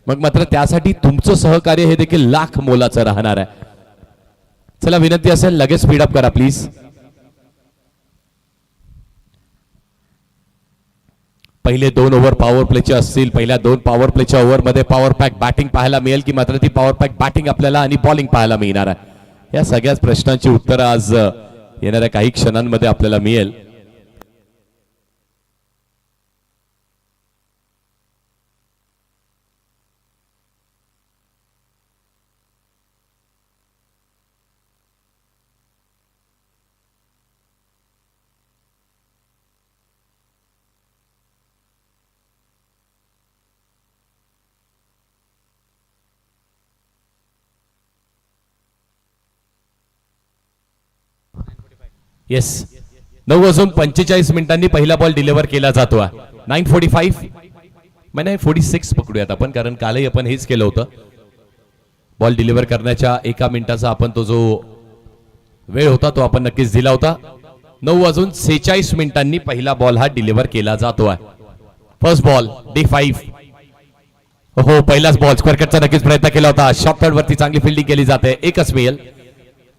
मग मात्र त्यासाठी तुमचं सहकार्य हे देखील लाख मोलाचं राहणार आहे. चला विनंती असेल लगेच स्पीडअप करा प्लीज. पहिले 2 ओव्हर पॉवर प्लेचे असतील. पहिल्या 2 पॉवर प्लेच्या ओव्हरमध्ये पॉवर पॅक बॅटिंग पाहायला मिळेल की मात्र ती पॉवर पॅक बॅटिंग आपल्याला आणि बॉलिंग पाहायला मिळणार आहे. या सगळ्याच प्रश्नांची उत्तरं आज येणाऱ्या काही क्षणांमध्ये आपल्याला मिळेल. येस 9:45 मिनिटांनी पहिला बॉल डिलिव्हर केला जातो. 9:45 म्हणजे 46 पकडूयात आपण, कारण कालही आपण हेच केलं होतं. बॉल डिलिव्हर करण्याच्या 1 मिनिटाचा आपण तो जो वेळ होता तो आपण नक्कीच दिला होता. 9:46 मिनिटांनी पहिला बॉल हा डिलिव्हर केला जातो आहे. First ball D5. हो पहिलाच बॉल स्क्वेअर कटचा नक्कीच प्रयत्न केला होता. शॉर्ट थर्ड वरती चांगली फिल्डिंग केली जाते. एकच मिळेल.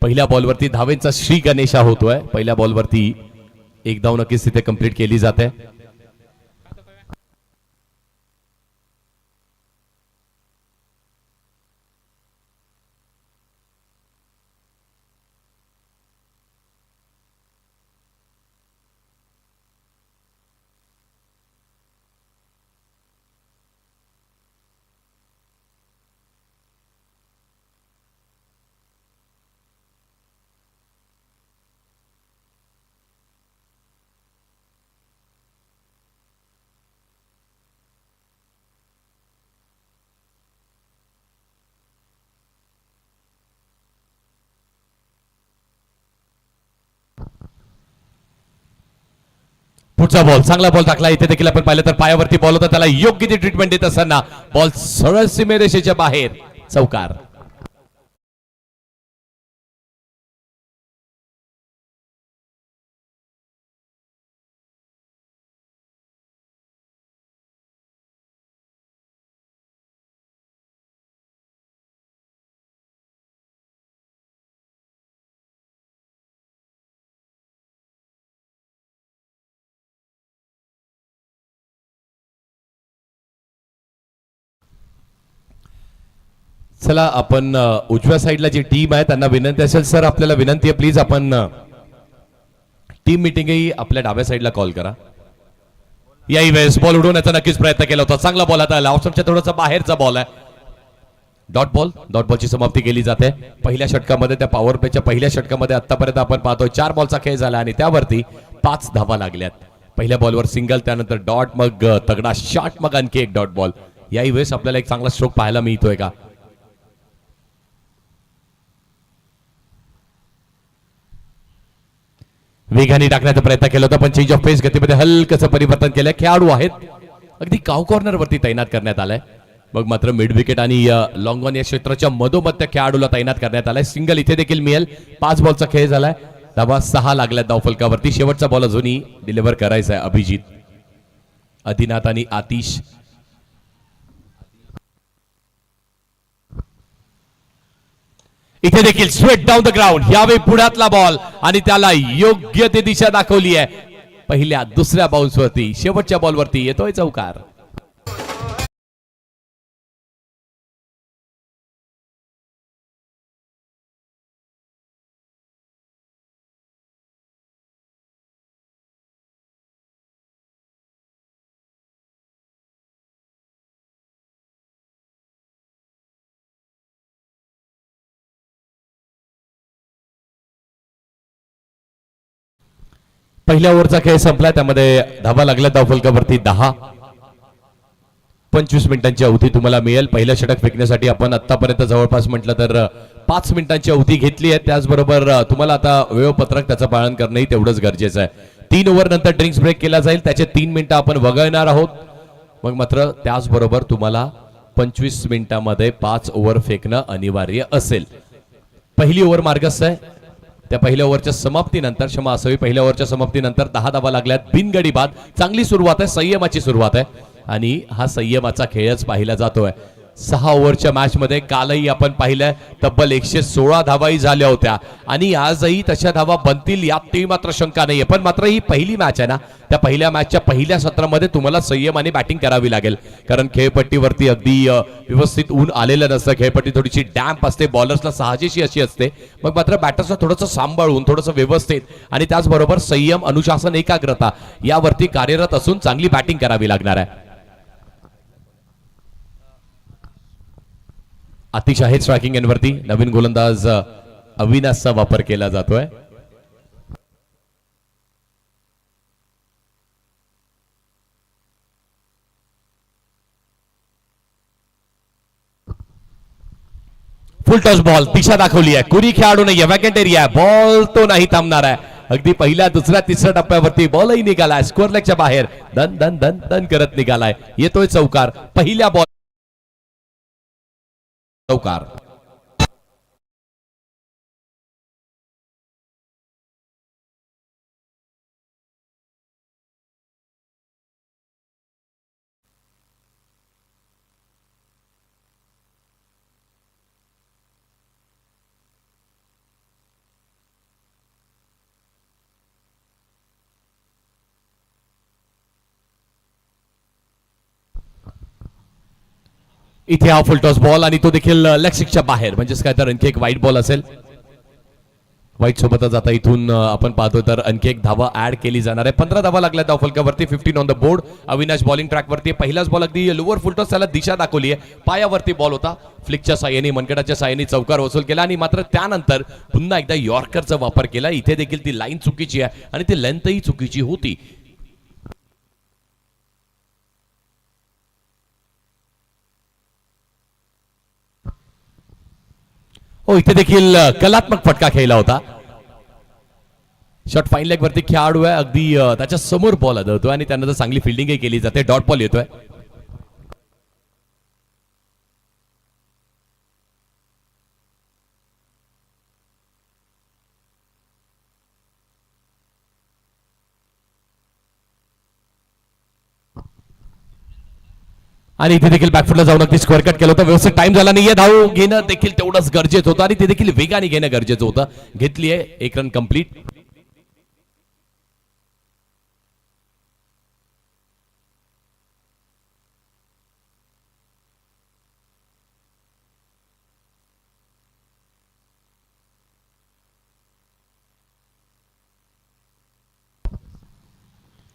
पहिल्या बॉलवरती धावेंचा श्री गणेशा होतोय. पहिल्या बॉलवरती 1 धाव नक्कीच तिथे कंप्लीट केली जाते. पुढचा बॉल चांगला बॉल टाकला. इथे देखील आपण पाहिलं तर पायावरती बॉल होता, त्याला योग्य ती ट्रीटमेंट देत असताना बॉल सरळ सीमेरेषेच्या बाहेर चौकार. चला आपण उजव्या साईडला जी टीम आहे त्यांना विनंती असेल, सर आपल्याला विनंती आहे प्लीज आपण टीम मीटिंगही आपल्या डाव्या साईडला कॉल करा. याही वेळेस बॉल उडवण्याचा नक्कीच प्रयत्न केला होता. चांगला बॉल आता ऑफस्टंपच्या थोडासा बाहेरचा बॉल आहे. डॉट बॉलची समाप्ती केली जाते. पहिल्या षटकामध्ये त्या पॉवर प्लेच्या पहिल्या षटकामध्ये आतापर्यंत आपण पाहतोय 4 बॉलचा खेळ झाला आणि त्यावरती 5 धावा लागल्यात. पहिल्या बॉलवर सिंगल, त्यानंतर डॉट, मग तगडा शॉट, मग आणखी एक डॉट बॉल. याही वेळेस आपल्याला एक चांगला स्ट्रोक पाहायला मिळतोय का? वेगाने टाकण्याचा प्रयत्न केला होता पण चेंज ऑफ पेस गतीमध्ये हलकसं परिवर्तन केलं. खेळाडू आहेत अगदी काव कॉर्नर वरती तैनात करण्यात आलाय. मग मात्र मिड विकेट आणि लॉंग ऑन या क्षेत्राच्या मधोमध त्या खेळाडूला तैनात करण्यात आलाय. सिंगल इथे देखील मिळेल. 5 बॉलचा खेळ झालाय. धावा 6 लागल्यात धावफलकावरती. शेवटचा बॉल अजूनही डिलिव्हर करायचा आहे. अभिजित, आदिनाथ आणि आतिश. इथे देखील स्ट्रेट डाऊन द ग्राउंड. यावेळी पुढ्यातला बॉल आणि त्याला योग्य ते दिशा दाखवली आहे. पहिल्या दुसऱ्या बाउन्स वरती शेवटच्या बॉलवरती येतोय चौकार. पहिल्या ओव्हरचा खेळ संपला. त्यामध्ये धावा लागल्या धावफलकावरती 10. 25 मिनिटांची अवधी तुम्हाला मिळेल. पहिलं षटक फेकण्यासाठी आपण आतापर्यंत जवळपास म्हटलं तर 5 मिनिटांची अवधी घेतली आहे. त्याचबरोबर तुम्हाला आता वेळपत्रक त्याचं पालन करणंही तेवढंच गरजेचं आहे. 3 ओव्हर नंतर ड्रिंक्स ब्रेक केला जाईल. त्याचे 3 मिनिटं आपण वगळणार आहोत. मग मात्र त्याचबरोबर तुम्हाला 25 मिनिटांमध्ये 5 ओव्हर फेकणं अनिवार्य असेल. पहिली ओव्हर मार्गस्थ आहे. त्या पहिल्या ओव्हरच्या समाप्तीनंतर क्षमा असावी पहिल्या ओव्हरच्या समाप्तीनंतर 10 धावा लागल्यात. बिनगडी बाद. चांगली सुरुवात आहे. संयमाची सुरुवात आहे आणि हा संयमाचा खेळच पाहिला जातोय. 6 ओव्हरच्या मॅच मध्ये कालही आपण पाहिलं तब्बल 116 धावाही झाल्या होत्या आणि आजही तशा धावा बनतील यातही मात्र शंका नाहीये. पण मात्र ही पहिली मॅच आहे ना, त्या पहिल्या मॅचच्या पहिल्या सत्रामध्ये तुम्हाला संयमाने बॅटिंग करावी लागेल, कारण खेळपट्टीवरती अगदी व्यवस्थित ऊन आलेलं नसतं. खेळपट्टी थोडीशी डॅम्प असते, बॉलर्सला साहजिकशी अशी असते. मग मात्र बॅटर्सला थोडंसं सांभाळून, थोडंसं व्यवस्थित आणि त्याचबरोबर संयम, अनुशासन, एकाग्रता यावरती कार्यरत असून चांगली बॅटिंग करावी लागणार आहे. अतिशय आहे स्ट्रायकिंग एंडवरती नवीन गोलंदाज अविनाशचा वापर केला जातोय. फुल टॉस बॉल, दिशा दाखवली आहे, कुणी खेळाडू नाही, वॅकंट एरिया, बॉल तो नाही थांबणार आहे. अगदी पहिल्या, दुसऱ्या, तिसऱ्या टप्प्यावरती बॉलही निघालाय, स्कोअर लेगच्या बाहेर दन दन दन दन करत निघालाय. येतोय चौकार, पहिल्या बॉल चौकार. इथे हा फुल टॉस बॉल आणि तो देखील लेग सिक्सच्या बाहेर, म्हणजेच काय तर आणखी एक वाईट बॉल असेल. वाईट सोबतच आता इथून आपण पाहतो तर आणखी एक धावा ऍड केली जाणार आहे. 15 धावा लागल्या धावफलकावरती, 15 on the board. Avinash bowling ट्रॅकवरती, पहिलाच बॉल अगदी लोअर फुल टॉस, त्याला दिशा दाखवली आहे, पायावरती बॉल होता, फ्लिकच्या साह्याने, मनगटाच्या साह्याने चौकार वसूल केला आणि मात्र त्यानंतर पुन्हा एकदा यॉर्करचा वापर केला. इथे देखील ती लाईन चुकीची आहे आणि ती लेंथही चुकीची होती. हो, इथे देखील कलात्मक फटका खेळला होता. शॉट फाईन लेग वरती खेळाडू आहे, अगदी त्याच्या समोर बॉल आदळतोय आणि त्यानंतर चांगली फिल्डिंगही केली जाते. डॉट बॉल येतोय. आणि इथे देखील बॅकफुटला जाऊन अगदी स्क्वेअर कट केलं होतं. व्यवस्थित टाइम झाला नाहीये, धाव घेणं देखील तेवढंच गरजेचं होतं आणि ते देखील वेगाने घेणं गरजेचं होतं. घेतली आहे, 1 run complete.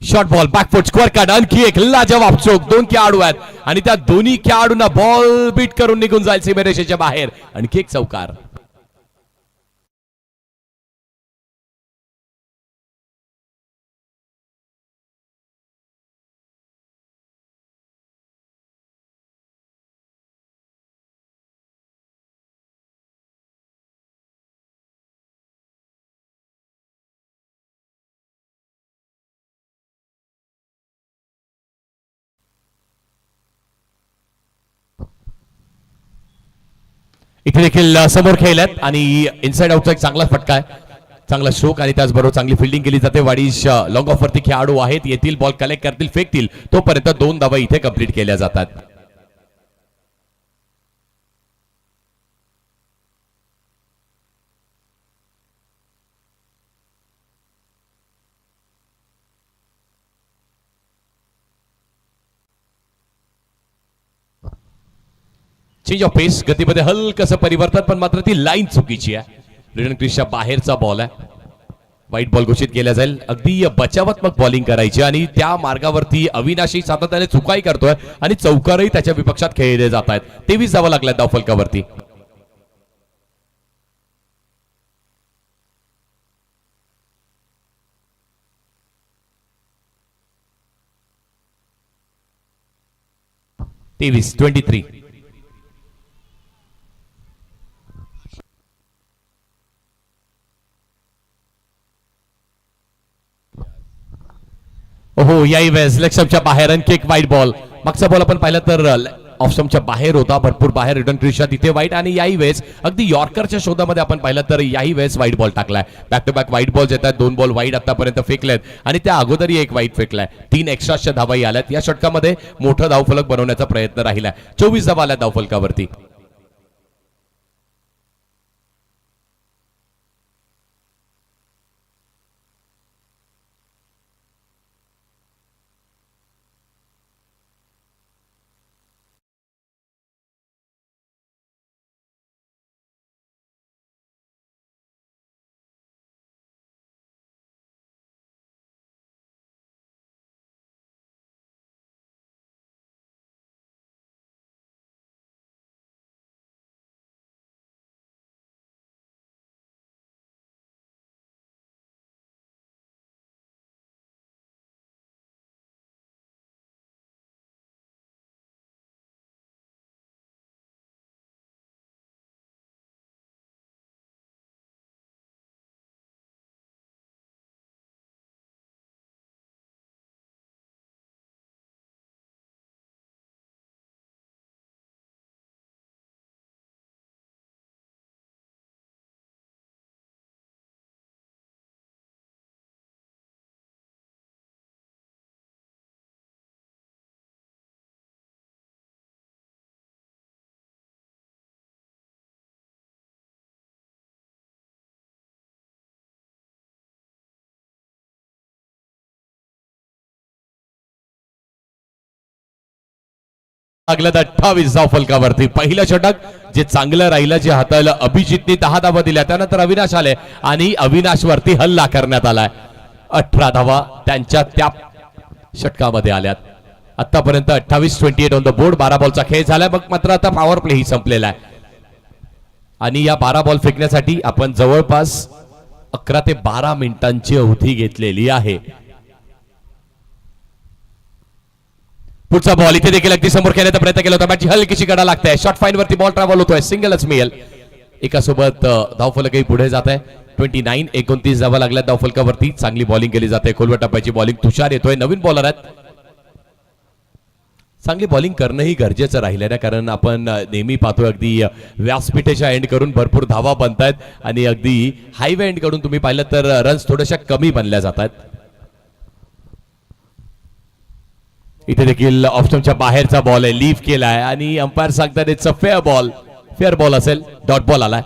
Short ball, back foot, square cut, आणखी एक लाजवाब चोक. 2 खेळाडू आहेत आणि त्या दोन्ही खेळाडूंना बॉल बीट करून निघून जाईल सीमारेषेच्या बाहेर. आणखी एक चौकार. इथे देखील समोर खेळल्यात आणि इनसाइड आउटचा एक चांगला फटका आहे, चांगला स्ट्रोक आणि त्याचबरोबर चांगली फिल्डिंग केली जाते. वाडीश लॉंग ऑफ वरती खेळाडू आहेत, येतील, बॉल कलेक्ट करतील, फेकतील, तोपर्यंत 2 धावा इथे कंप्लीट केल्या जातात. चेंज ऑफ पेस, गतीमध्ये हलकसं परिवर्तन, पण मात्र ती लाईन चुकीची आहे. रिटर्न क्रीजच्या बाहेरचा बॉल आहे, वाईट बॉल घोषित केला जाईल. अगदी बचावात्मक बॉलिंग करायची आणि त्या मार्गावरती अविनाशी सातत्याने चुकाई करतोय आणि चौकारही त्याच्या विपक्षात खेळले जात आहेत. 23 धावा लागल्या धावफलकावरती. तेवीस 23. हो, याही वेळेस लेग स्टंपच्या बाहेर आणखी एक वाईट बॉल. मागचा बॉल आपण पाहिला तर ऑफ बाहेर होता, भरपूर बाहेर रिटर्न क्रिशा तिथे वाईट. आणि याही वेळेस अगदी यॉर्करच्या शोधामध्ये आपण पाहिलं तर याही वेळेस वाईट बॉल टाकलाय. बॅक टू बॅक वाईट बॉल्स येतात, 2 बॉल वाईट आतापर्यंत फेकलेत आणि त्या अगोदरही एक वाईट फेकलाय. 3 एक्स्ट्राच्या धावाही आल्यात. या षटकामध्ये मोठं धावफलक बनवण्याचा प्रयत्न राहिलाय. 24 धावा आल्या धावफलकावरती. लागलं 28 धावफलकावरती. पहिलं षटक जे चांगलं राहिलं, जे हाताळलं अभिजितने 10 धावा दिल्या. त्यानंतर अविनाश आले आणि अविनाशवरती हल्ला करण्यात आलाय. 18 धावा त्यांच्या त्या षटकामध्ये आल्यात. आतापर्यंत 28-28 ऑन द बोर्ड. 12 बॉलचा खेळ झालाय. मग मात्र आता पॉवर प्ले ही संपलेला आहे आणि या 12 बॉल फेकण्यासाठी आपण जवळपास 11 ते 12 मिनिटांची अवधी घेतलेली आहे. पुढचा बॉल इथे देखील अगदी समोर खेळण्याचा प्रयत्न केला होता. बॅटची हलकीशी गडा लागते. शॉर्ट फाईन वरती बॉल ट्रॅव्हल होतोय. सिंगलच मिळेल. एकासोबत धावफलकही पुढे जात आहे. 29-29 धावा लागल्या धावफलकावरती. चांगली बॉलिंग केली जाते. खोलवर टप्प्याची बॉलिंग. तुषार येतोय. नवीन बॉलर आहेत. चांगली बॉलिंग करणंही गरजेचं राहिलं ना, कारण आपण नेहमी पाहतो अगदी व्यासपीठेच्या एंड करून भरपूर धावा बनतायत आणि अगदी हायवे एंड कडून तुम्ही पाहिलं तर रन्स थोड्याशा कमी बनल्या जातात. इथे देखील ऑप्शनच्या बाहेरचा बॉल आहे. लीफ केलाय आणि अंपायर सांगतात it's a fair ball. Fair ball असेल. डॉट बॉल आलाय.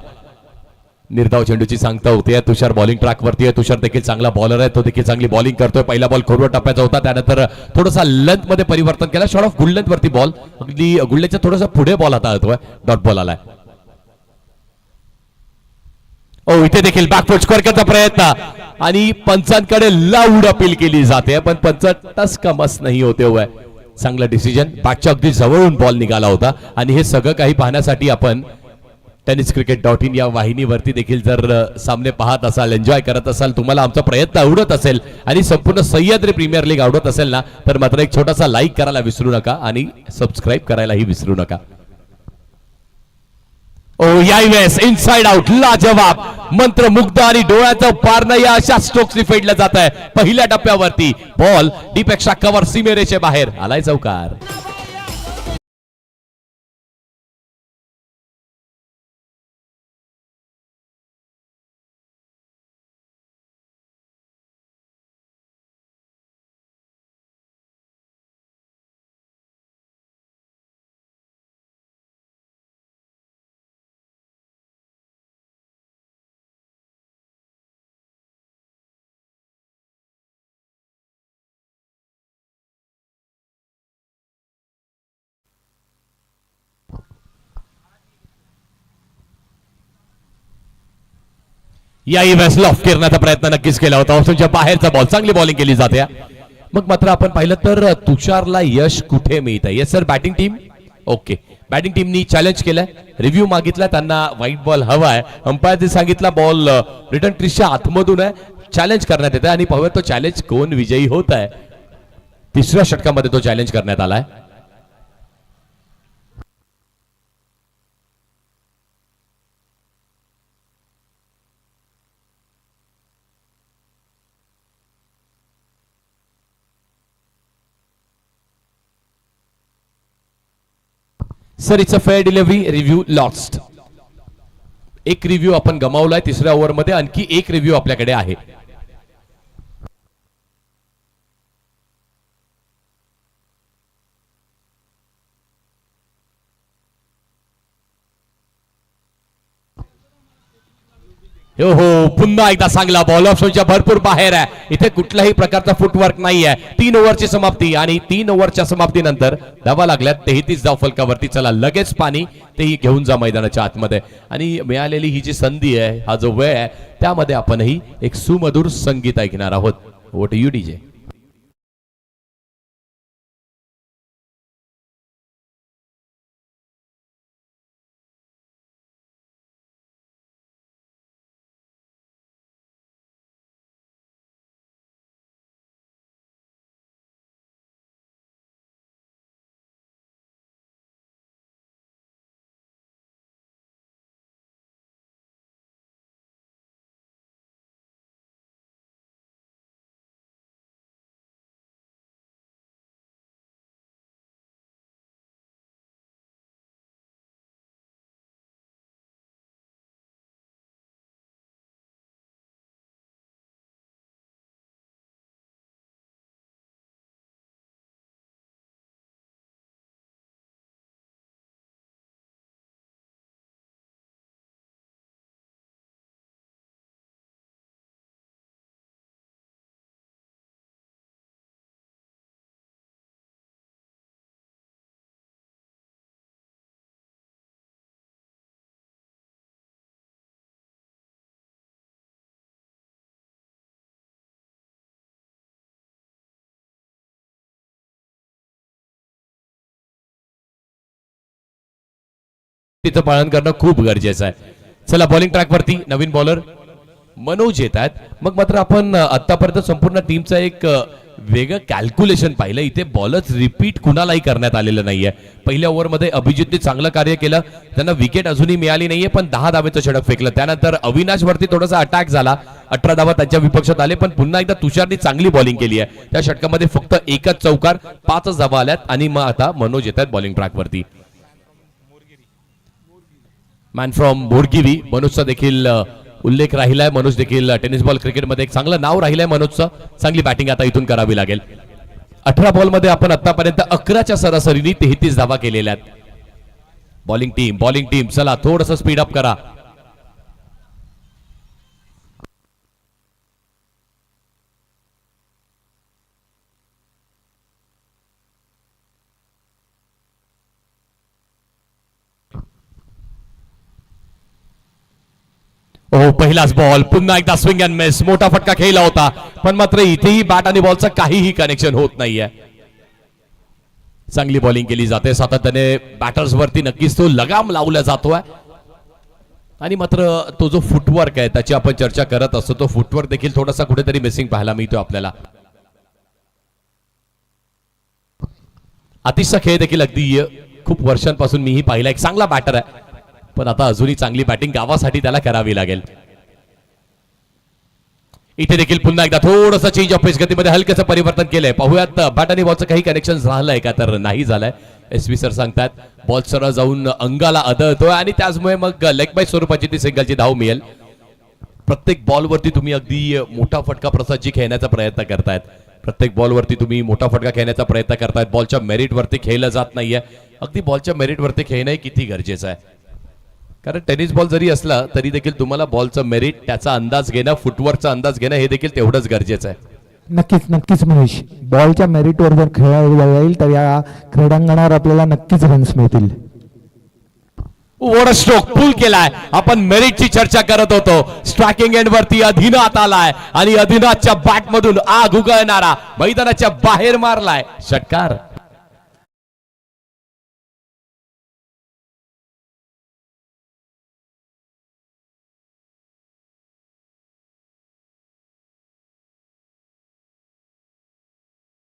निर्धाव चेंडूची सांगता होते. तुषार बॉलिंग ट्रॅक वरती आहे. तुषार देखील चांगला बॉलर आहे. तो देखील चांगली बॉलिंग करतोय. पहिला बॉल खोलवर टप्प्याचा होता. त्यानंतर थोडासा लेंथ मध्ये परिवर्तन केलं. शॉर्ट ऑफ गुड लेंथ वरती बॉल. अगदी गुडलेच्या थोडासा पुढे बॉल हाताळतोय. डॉट बॉल आलाय. ओ इथे देखील बॅकफूट स्कोअर करण्याचा प्रयत्न आणि पंचांकडे लाऊड अपील केली जाते, पण पंच टस का मस नाही होते हुए. चांगला डिसिजन. बॅकच्या अगदी जवळून बॉल निघाला होता आणि हे सगळं काही पाहण्यासाठी आपण tenniscricket.in या वाहिनीवरती देखील जर सामने पाहत असाल, एन्जॉय करत असाल, तुम्हाला आमचा प्रयत्न आवडत असेल आणि संपूर्ण सह्याद्री प्रीमियर लीग आवडत असेल ना, तर मात्र एक छोटासा लाईक करायला विसरू नका आणि सबस्क्राईब करायलाही विसरू नका. ओ यावेळेस इनसाइड आउट लाजवाब मंत्रमुग्ध आणि डोळ्याचं पारणं या अशा स्ट्रोक्सनी फेडलं जात आहे. पहिल्या टप्प्यावरती बॉल डी पेक्षा कव्हर सीमेरेचे बाहेर आलाय. चौकार. याही वेळेस लॉफ्ट करण्याचा प्रयत्न नक्कीच केला होता. ऑप्शनच्या बाहेरचा बॉल. चांगली बॉलिंग केली जाते. मग मात्र आपण पाहिलं तर तुषारला यश कुठे मिळतं. Yes sir. Batting team okay. Batting टीमनी चॅलेंज केलंय. रिव्ह्यू मागितला. त्यांना व्हाईट बॉल हवाय. अंपायरने सांगितला बॉल रिटर्न क्रिसच्या आतमधून आहे. चॅलेंज करण्यात येते आणि पाहूया तो चॅलेंज कोण विजयी होत आहे. तिसऱ्या षटकामध्ये तो चॅलेंज करण्यात आलाय. Sir it's a fair delivery review lost. एक रिव्ह्यू आपण गमावलाय तिसऱ्या ओव्हरमध्ये, आणखी एक रिव्ह्यू आपल्याकडे आहे. हो पुन्हा एकदा चांगला बॉल ऑप्शनच्या भरपूर बाहेर आहे. इथे कुठल्याही प्रकारचा फुटवर्क नाही आहे. 3 ओव्हरची समाप्ती आणि 3 ओव्हरच्या समाप्तीनंतर धावा लागल्यात 33 धाव फलकावरती. चला लगेच पाणी तेही घेऊन जा मैदानाच्या आतमध्ये. आणि मिळालेली ही जी संधी आहे, हा जो वेळ आहे, त्यामध्ये आपणही एक सुमधुर संगीत ऐकणार आहोत. What you DJ. तिथं पालन करणं खूप गरजेचं आहे. चला बॉलिंग ट्रॅकवरती नवीन बॉलर मनोज येत आहेत. मग मात्र आपण आतापर्यंत संपूर्ण टीमचा एक वेगळं कॅल्क्युलेशन पाहिलं. इथे बॉलच रिपीट कुणालाही करण्यात आलेलं नाहीये. पहिल्या ओव्हरमध्ये अभिजितने चांगलं कार्य केलं, त्यांना विकेट अजूनही मिळाली नाहीये, पण 10 धावेचं षटक फेकलं. त्यानंतर अविनाश वरती थोडासा अटॅक झाला, 18 धावा त्यांच्या विपक्षात आले, पण पुन्हा एकदा तुषारने चांगली बॉलिंग केली आहे. त्या षटकामध्ये फक्त एकच चौकार, 5 धावा आल्यात. आणि मग आता मनोज येत आहेत बॉलिंग ट्रॅकवरती. मॅन फ्रॉम बोरगिरी मनोजचा देखील उल्लेख राहिलाय. मनोज देखील टेनिस बॉल क्रिकेटमध्ये एक चांगलं नाव राहिलंय मनोजचं. चांगली बॅटिंग आता इथून करावी लागेल. 18 बॉलमध्ये आपण आतापर्यंत 11च्या सरासरीने 33 धावा केलेल्या आहेत. बॉलिंग टीम चला थोडंसं स्पीड अप करा. पहिलाच बॉल, पुन्हा एकदा स्विंग अँड मिस. मोठा फटका खेळला होता, पण मात्र इथेही बॅट आणि बॉलचं काहीही कनेक्शन होत नाहीये. चांगली बॉलिंग केली जाते सातत्याने. बॅटर्स वरती नक्कीच तो लगाम लावला जातोय. आणि मात्र तो जो फुटवर्क आहे त्याची आपण चर्चा करत असतो, तो फुटवर्क देखील थोडासा कुठेतरी मिसिंग पाहायला मिळतो आपल्याला. आतिशचा खेळ देखील अगदी खूप वर्षांपासून मीही पाहिला. एक चांगला बॅटर आहे, पण आता अजूनही चांगली बॅटिंग गावासाठी त्याला करावी लागेल. इथे देखील पुन्हा एकदा थोडंसं चेंज ऑफ पेस, गतीमध्ये हलकेचं परिवर्तन केलंय. पाहूयात बॅट आणि बॉलचं काही कनेक्शन झालंय का, तर नाही झालंय. एसपी सर सांगतात बॉल सरळ जाऊन अंगाला आदळतोय आणि त्याचमुळे मग लेग बाय स्वरूपाची ती सिंगलची धाव मिळेल. प्रत्येक बॉलवरती तुम्ही अगदी मोठा फटका प्रसादजी खेळण्याचा प्रयत्न करतायत. प्रत्येक बॉलवरती तुम्ही मोठा फटका खेळण्याचा प्रयत्न करतायत. बॉलच्या मेरिटवरती खेळलं जात नाहीये. अगदी बॉलच्या मेरिटवरती खेळणं किती गरजेचं आहे, कारण टेनिस बॉल जरी असला तरी देखील तुम्हाला बॉलचं मेरिट, त्याचा अंदाज घेणं, फुटवर्कचा अंदाज घेणं हे देखील तेवढंच गरजेचं आहे. नक्कीच महेश, बॉलच्या मेरिटवर जर खेळायला जाईल तर या क्रीडांगणावर आपल्याला नक्कीच रन्स मिळतील. ओव्हर स्ट्रोक पुल केलाय. आपण मेरिटची चर्चा करत होतो. स्ट्रायकिंग एंड वरती अधिनाथ आलाय आणि अधिनाथच्या बॅट मधून आग उगळणारा मैदानाच्या बाहेर मारलाय षटकार.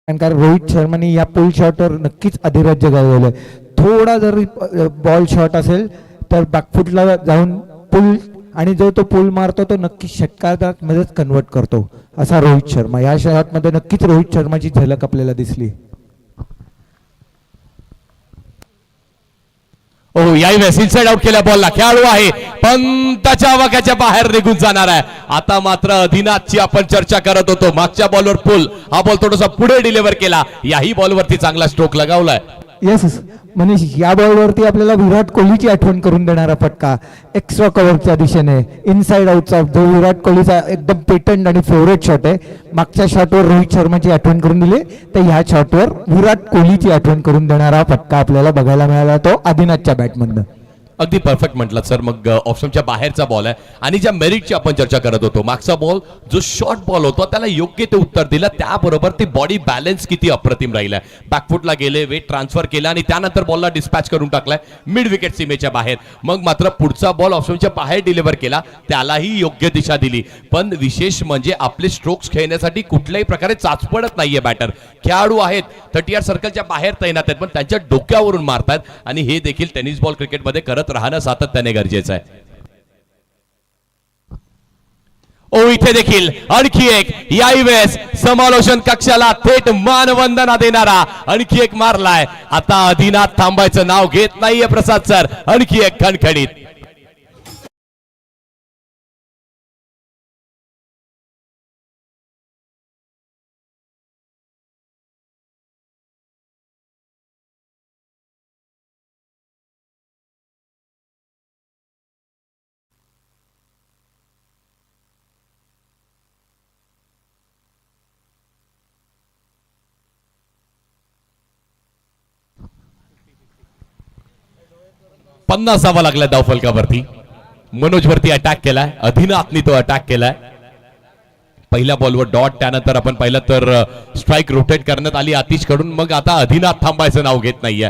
कारण रोहित शर्माने या पुल शॉटवर नक्कीच अधिराज्य गाजवलंय. थोडा जरी बॉल शॉट असेल तर बॅकफुटला जाऊन पुल, आणि जो तो पुल मारतो तो नक्कीच षटकारामध्येच कन्वर्ट करतो असा रोहित शर्मा. या शॉटमध्ये नक्कीच रोहित शर्माची झलक आपल्याला दिसली. ओ याही वेळेस इनसाइड आउट केल्या बॉलला खेळाडू आहे पण त्याच्या आवाक्याच्या बाहेर निघून जाणार आहे. आता मात्र अधिनाथची आपण चर्चा करत होतो. मागच्या बॉलवर पुल, हा बॉल थोडासा पुढे डिलिव्हर केला. याही बॉलवरती चांगला स्ट्रोक लगावलाय. येस मनीष, या बॉलवरती आपल्याला विराट कोहलीची आठवण करून देणारा फटका एक्स्ट्रा कव्हरच्या दिशेने इनसाइड आउटचा, जो विराट कोहलीचा एकदम पेटंट आणि फेवरेट शॉट आहे. मागच्या शॉटवर रोहित शर्माची आठवण करून दिली, तर ह्या शॉटवर विराट कोहलीची आठवण करून देणारा फटका आपल्याला बघायला मिळाला, तो आदिनाथच्या बॅटमधनं. अगदी परफेक्ट म्हटलं सर. मग ऑप्शनच्या बाहेरचा बॉल आहे आणि ज्या मेरिटची आपण चर्चा करत होतो, मागचा बॉल जो शॉर्ट बॉल होता त्याला योग्य ते उत्तर दिलं. त्याबरोबर ती बॉडी बॅलन्स किती अप्रतिम राहिलाय. बॅकफुटला गेले, वेट ट्रान्सफर केला आणि त्यानंतर बॉलला डिस्पॅच करून टाकलाय मिड विकेट सीमेच्या बाहेर. मग मात्र पुढचा बॉल ऑप्शनच्या बाहेर डिलिव्हर केला, त्यालाही योग्य दिशा दिली. पण विशेष म्हणजे आपले स्ट्रोक्स खेळण्यासाठी कुठल्याही प्रकारे चाचपडत नाहीये बॅटर. खेळाडू आहेत 30 यार्ड सर्कलच्या बाहेर तैनात आहेत, पण त्यांच्या डोक्यावरून मारतात आणि हे देखील टेनिस बॉल क्रिकेटमध्ये करत राहणं सातत्याने गरजेचं आहे. ओ इथे देखील आणखी एक, याही वेळेस समालोचन कक्षाला थेट मानवंदना देणारा आणखी एक मारलाय. आता अधिनाथ थांबायचं नाव घेत नाहीये प्रसाद सर. आणखी एक खणखणीत. पन्नास धावा लागल्या धावफलकावरती. मनोज वरती अटॅक केलाय, अधिनाथनी तो अटॅक केलाय. पहिल्या बॉलवर डॉट, त्यानंतर आपण पाहिलं तर स्ट्राईक रोटेट करण्यात आली आतिश कडून. मग आता अधिनाथ थांबायचं नाव घेत नाहीये.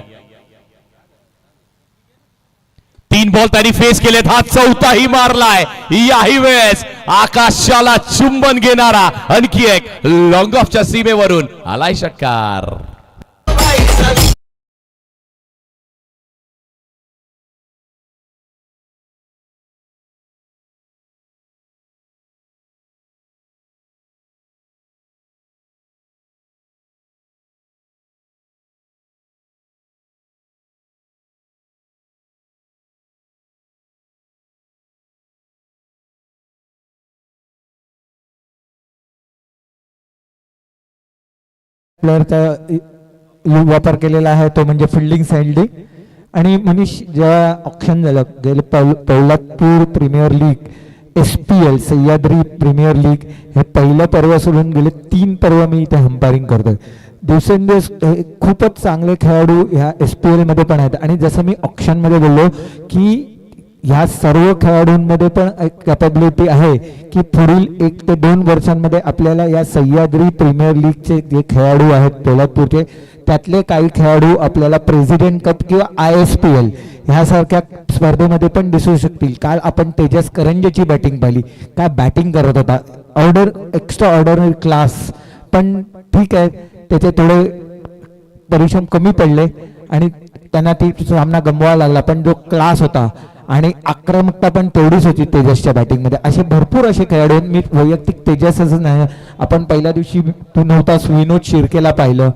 3 बॉल त्यांनी फेस केलेत, हा चौथाही मारलाय. याही वेळेस आकाशाला चुंबन घेणारा आणखी एक लॉंग ऑफच्या सीमेवरून आलाय षटकार. प्लेअरचा वापर केलेला आहे तो म्हणजे फिल्डिंग साईडली. आणि मनीष, जेव्हा ऑप्शन झालं गेले Poladpur premier league, SPL Sahyadri premier league, हे पहिलं पर्व सोडून गेले 3 पर्व मी इथे अंपायरिंग करतोय. दिवसेंदिवस खूपच चांगले खेळाडू ह्या SPL मध्ये पण आहेत. आणि जसं मी ऑप्शनमध्ये बोललो की ह्या सर्व खेळाडूंमध्ये पण एक कॅपेबिलिटी आहे की पुढील 1 ते 2 वर्षांमध्ये आपल्याला या सह्याद्री प्रीमियर लीगचे जे खेळाडू आहेत पोलादपूरचे, त्यातले काही खेळाडू आपल्याला प्रेसिडेंट कप किंवा ISPL ह्यासारख्या स्पर्धेमध्ये पण दिसू शकतील. काल आपण तेजस करंजेची बॅटिंग पाहिली, काय बॅटिंग करत होता. Extraordinary class. पण ठीक आहे, त्याचे थोडे परिश्रम कमी पडले आणि त्यांना ती सामना गमवावा लागला, पण जो क्लास होता आणि आक्रमकता पण तेवढीच होती तेजसच्या बॅटिंगमध्ये. असे भरपूर असे खेळाडू आहेत. मी वैयक्तिक तेजसच नाही, आपण पहिल्या दिवशी तू नव्हतास विनोद शिर्केला पाहिलं.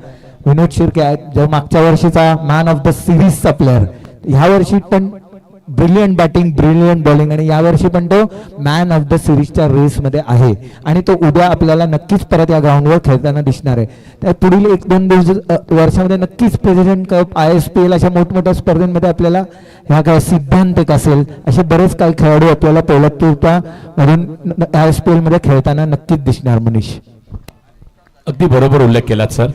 विनोद शिर्के आहेत जो मागच्या वर्षीचा मॅन ऑफ द सिरीजचा प्लेअर, ह्या वर्षी पण ब्रिलियंट बॅटिंग, ब्रिलियंट बॉलिंग, आणि यावर्षी पण तो मॅन ऑफ द सिरीजच्या रेसमध्ये आहे. आणि तो उद्या आपल्याला नक्कीच परत या ग्राउंडवर खेळताना दिसणार आहे. तर पुढील 1-2 वर्षामध्ये नक्कीच प्रेसिडेंट कप, ISPL अशा मोठमोठ्या स्पर्धेमध्ये आपल्याला ह्या काय सिद्धांत असेल असे बरेच काही खेळाडू आपल्याला पोलादपूरच्या मधून ISPL मध्ये खेळताना नक्कीच दिसणार. मनीष, अगदी बरोबर उल्लेख केलात सर.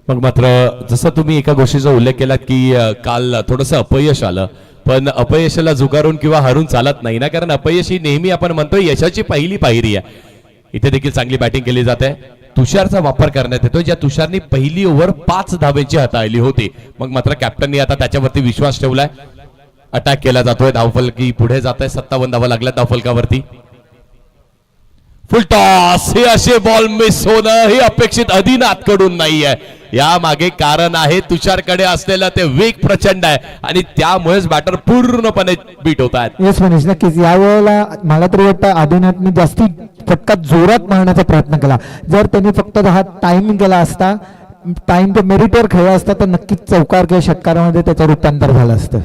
मग मात्र जसं तुम्ही एका गोष्टीचा उल्लेख केलात की काल थोडंसं अपयश आलं, पण अपयशाला झुगारून किंवा हरून चालत नाही ना, कारण अपयश ही नेहमी आपण म्हणतो यशाची पहिली पायरी आहे. इथे देखील चांगली बॅटिंग केली जाते. तुषारचा वापर करण्यात येतो, ज्या तुषारनी पहिली ओव्हर 5 धावेची हाताळली होती. मग मात्र कॅप्टननी आता त्याच्यावरती विश्वास ठेवलाय. अटॅक केला जातोय, धावफलकी पुढे जात आहे. 57 धावा लागल्या धावफलकावरती. फुल टॉस, हे असे बॉल मिस होणं हे अपेक्षित अधिनाथ कडून नाहीये. या मागे कारण आहे तुषारकडे असलेलं ते वेग प्रचंड आहे आणि त्यामुळेच बॅटर पूर्णपणे बीट होत आहेत. येस मनीष, नक्कीच यावेळेला मला तरी वाटतं आदिनाथनी जास्तीत फटका जोरात मारण्याचा प्रयत्न केला. जर त्यांनी फक्त हा टाइमिंग केला असता, टाइम ते मेरिटवर खेळला असता, तर नक्कीच चौकार किंवा षटकारामध्ये त्याचं रूपांतर झालं असतं.